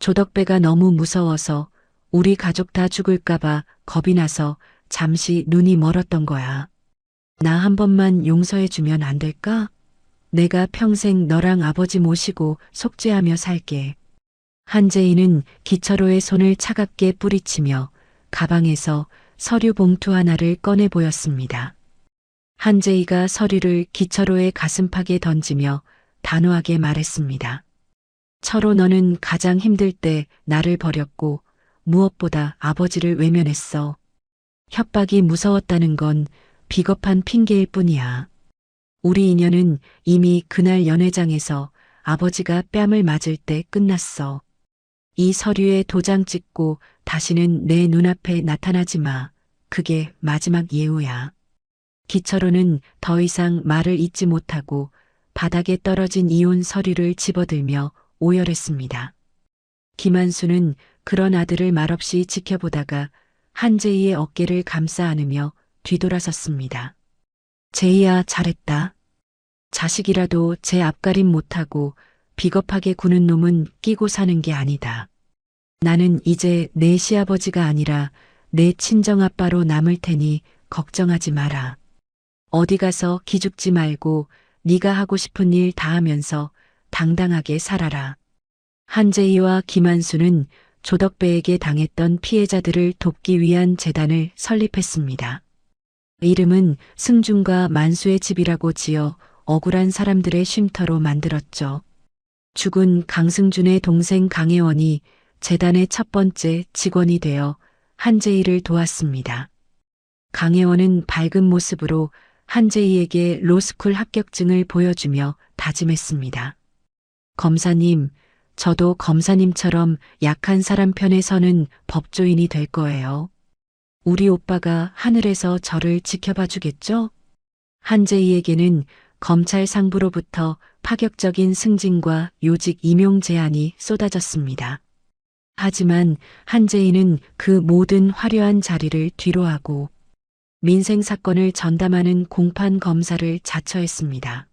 조덕배가 너무 무서워서 우리 가족 다 죽을까봐 겁이 나서 잠시 눈이 멀었던 거야. 나 한 번만 용서해주면 안 될까? 내가 평생 너랑 아버지 모시고 속죄하며 살게. 한재희는 기철호의 손을 차갑게 뿌리치며 가방에서 서류 봉투 하나를 꺼내 보였습니다. 한재희가 서류를 기철호의 가슴팍에 던지며 단호하게 말했습니다. 철호, 너는 가장 힘들 때 나를 버렸고 무엇보다 아버지를 외면했어. 협박이 무서웠다는 건 비겁한 핑계일 뿐이야. 우리 인연은 이미 그날 연회장에서 아버지가 뺨을 맞을 때 끝났어. 이 서류에 도장 찍고 다시는 내 눈앞에 나타나지 마. 그게 마지막 예우야. 기철호는 더 이상 말을 잇지 못하고 바닥에 떨어진 이혼 서류를 집어들며 오열했습니다. 김한수는 그런 아들을 말없이 지켜보다가 한재희의 어깨를 감싸 안으며 뒤돌아섰습니다. 재희야, 잘했다. 자식이라도 제 앞가림 못하고 비겁하게 구는 놈은 끼고 사는 게 아니다. 나는 이제 내 시아버지가 아니라 내 친정아빠로 남을 테니 걱정하지 마라. 어디 가서 기죽지 말고 네가 하고 싶은 일 다 하면서 당당하게 살아라. 한재희와 김한수는 조덕배에게 당했던 피해자들을 돕기 위한 재단을 설립했습니다. 이름은 승준과 만수의 집이라고 지어 억울한 사람들의 쉼터로 만들었죠. 죽은 강승준의 동생 강혜원이 재단의 첫 번째 직원이 되어 한재희를 도왔습니다. 강혜원은 밝은 모습으로 한재희에게 로스쿨 합격증을 보여주며 다짐했습니다. 검사님, 저도 검사님처럼 약한 사람 편에 서는 법조인이 될 거예요. 우리 오빠가 하늘에서 저를 지켜봐 주겠죠? 한재희에게는 검찰 상부로부터 파격적인 승진과 요직 임용 제안이 쏟아졌습니다. 하지만 한재희는 그 모든 화려한 자리를 뒤로하고 민생 사건을 전담하는 공판 검사를 자처했습니다.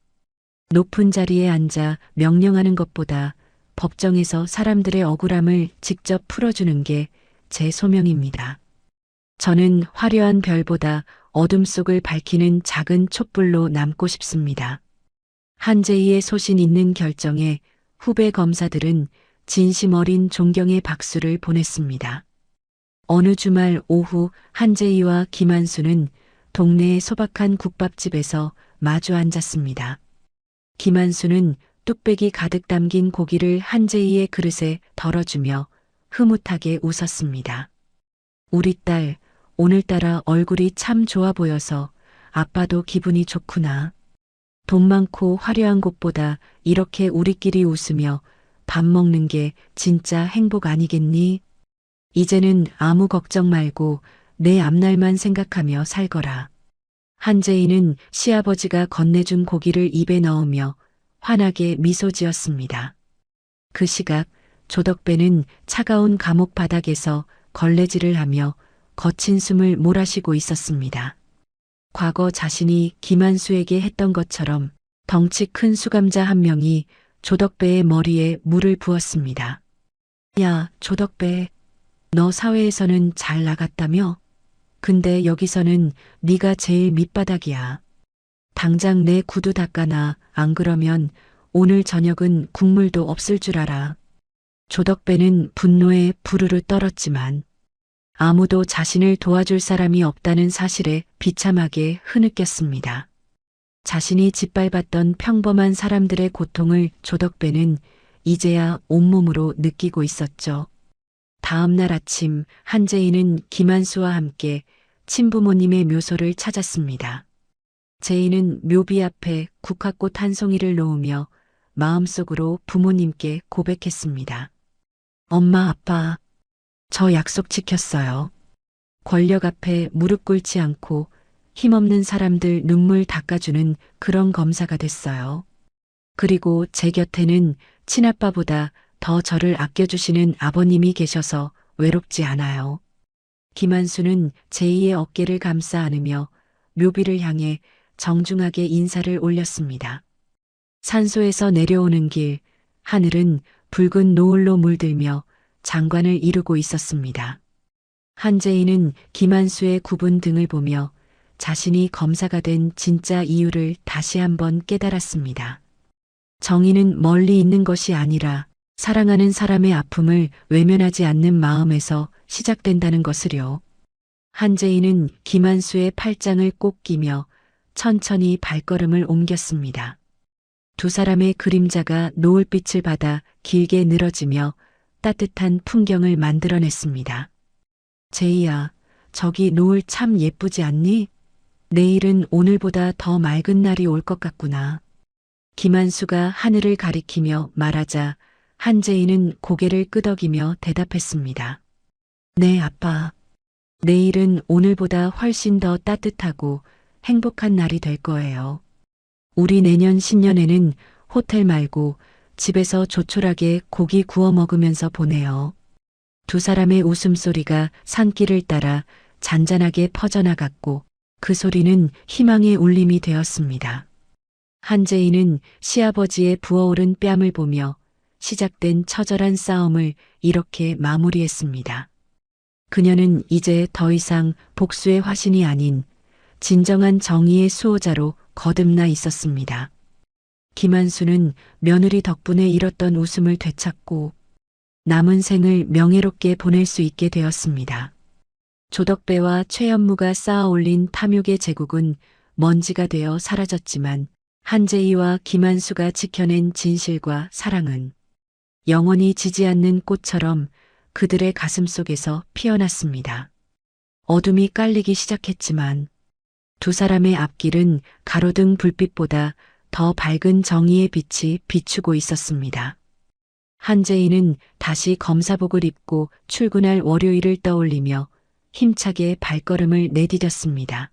높은 자리에 앉아 명령하는 것보다 법정에서 사람들의 억울함을 직접 풀어주는 게 제 소명입니다. 저는 화려한 별보다 어둠 속을 밝히는 작은 촛불로 남고 싶습니다. 한재희의 소신 있는 결정에 후배 검사들은 진심 어린 존경의 박수를 보냈습니다. 어느 주말 오후 한재희와 김한수는 동네의 소박한 국밥집에서 마주 앉았습니다. 김한수는 뚝배기 가득 담긴 고기를 한재희의 그릇에 덜어주며 흐뭇하게 웃었습니다. 우리 딸, 오늘따라 얼굴이 참 좋아 보여서 아빠도 기분이 좋구나. 돈 많고 화려한 곳보다 이렇게 우리끼리 웃으며 밥 먹는 게 진짜 행복 아니겠니? 이제는 아무 걱정 말고 내 앞날만 생각하며 살거라. 한재희는 시아버지가 건네준 고기를 입에 넣으며 환하게 미소 지었습니다. 그 시각 조덕배는 차가운 감옥 바닥에서 걸레질을 하며 거친 숨을 몰아쉬고 있었습니다. 과거 자신이 김한수에게 했던 것처럼 덩치 큰 수감자 한 명이 조덕배의 머리에 물을 부었습니다. 야, 조덕배, 너 사회에서는 잘 나갔다며? 근데 여기서는 네가 제일 밑바닥이야. 당장 내 구두 닦아놔. 안 그러면 오늘 저녁은 국물도 없을 줄 알아. 조덕배는 분노에 부르르 떨었지만 아무도 자신을 도와줄 사람이 없다는 사실에 비참하게 흐느꼈습니다. 자신이 짓밟았던 평범한 사람들의 고통을 조덕배는 이제야 온몸으로 느끼고 있었죠. 다음 날 아침 한재희는 김한수와 함께 친부모님의 묘소를 찾았습니다. 재희는 묘비 앞에 국화꽃 한 송이를 놓으며 마음속으로 부모님께 고백했습니다. 엄마, 아빠, 저 약속 지켰어요. 권력 앞에 무릎 꿇지 않고 힘없는 사람들 눈물 닦아주는 그런 검사가 됐어요. 그리고 제 곁에는 친아빠보다 더 저를 아껴주시는 아버님이 계셔서 외롭지 않아요. 김한수는 제이의 어깨를 감싸 안으며 묘비를 향해 정중하게 인사를 올렸습니다. 산소에서 내려오는 길, 하늘은 붉은 노을로 물들며 장관을 이루고 있었습니다. 한재인은 김한수의 구분 등을 보며 자신이 검사가 된 진짜 이유를 다시 한번 깨달았습니다. 정의는 멀리 있는 것이 아니라 사랑하는 사람의 아픔을 외면하지 않는 마음에서 시작된다는 것을요. 한재인은 김한수의 팔짱을 꼭 끼며 천천히 발걸음을 옮겼습니다. 두 사람의 그림자가 노을빛을 받아 길게 늘어지며 따뜻한 풍경을 만들어냈습니다. 제이야, 저기 노을 참 예쁘지 않니? 내일은 오늘보다 더 맑은 날이 올 것 같구나. 김한수가 하늘을 가리키며 말하자 한재인은 고개를 끄덕이며 대답했습니다. 네, 아빠. 내일은 오늘보다 훨씬 더 따뜻하고 행복한 날이 될 거예요. 우리 내년 신년에는 호텔 말고 집에서 조촐하게 고기 구워 먹으면서 보내요. 두 사람의 웃음소리가 산길을 따라 잔잔하게 퍼져나갔고 그 소리는 희망의 울림이 되었습니다. 한재인은 시아버지의 부어오른 뺨을 보며 시작된 처절한 싸움을 이렇게 마무리했습니다. 그녀는 이제 더 이상 복수의 화신이 아닌 진정한 정의의 수호자로 거듭나 있었습니다. 김한수는 며느리 덕분에 잃었던 웃음을 되찾고 남은 생을 명예롭게 보낼 수 있게 되었습니다. 조덕배와 최연무가 쌓아 올린 탐욕의 제국은 먼지가 되어 사라졌지만 한재희와 김한수가 지켜낸 진실과 사랑은 영원히 지지 않는 꽃처럼 그들의 가슴 속에서 피어났습니다. 어둠이 깔리기 시작했지만 두 사람의 앞길은 가로등 불빛보다 더 밝은 정의의 빛이 비추고 있었습니다. 한재희는 다시 검사복을 입고 출근할 월요일을 떠올리며 힘차게 발걸음을 내디뎠습니다.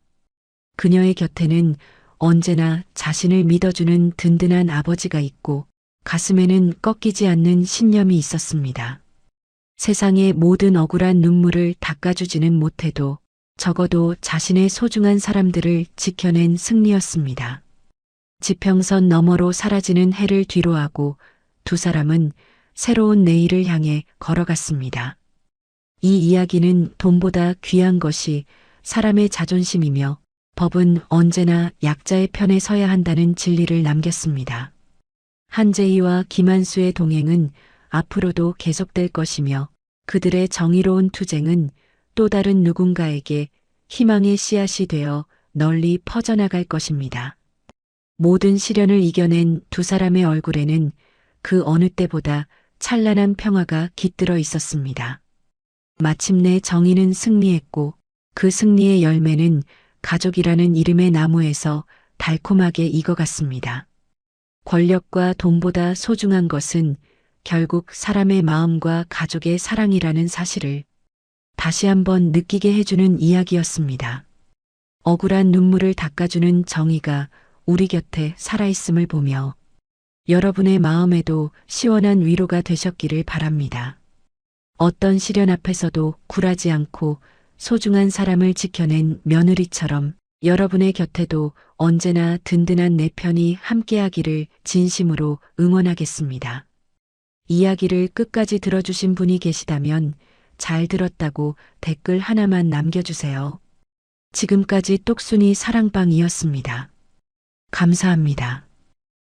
그녀의 곁에는 언제나 자신을 믿어주는 든든한 아버지가 있고 가슴에는 꺾이지 않는 신념이 있었습니다. 세상의 모든 억울한 눈물을 닦아주지는 못해도 적어도 자신의 소중한 사람들을 지켜낸 승리였습니다. 지평선 너머로 사라지는 해를 뒤로하고 두 사람은 새로운 내일을 향해 걸어갔습니다. 이 이야기는 돈보다 귀한 것이 사람의 자존심이며 법은 언제나 약자의 편에 서야 한다는 진리를 남겼습니다. 한재희와 김한수의 동행은 앞으로도 계속될 것이며 그들의 정의로운 투쟁은 또 다른 누군가에게 희망의 씨앗이 되어 널리 퍼져나갈 것입니다. 모든 시련을 이겨낸 두 사람의 얼굴에는 그 어느 때보다 찬란한 평화가 깃들어 있었습니다. 마침내 정의는 승리했고 그 승리의 열매는 가족이라는 이름의 나무에서 달콤하게 익어갔습니다. 권력과 돈보다 소중한 것은 결국 사람의 마음과 가족의 사랑이라는 사실을 다시 한번 느끼게 해주는 이야기였습니다. 억울한 눈물을 닦아주는 정의가 우리 곁에 살아있음을 보며 여러분의 마음에도 시원한 위로가 되셨기를 바랍니다. 어떤 시련 앞에서도 굴하지 않고 소중한 사람을 지켜낸 며느리처럼 여러분의 곁에도 언제나 든든한 내 편이 함께하기를 진심으로 응원하겠습니다. 이야기를 끝까지 들어주신 분이 계시다면 잘 들었다고 댓글 하나만 남겨주세요. 지금까지 똑순이 사랑방이었습니다. 감사합니다.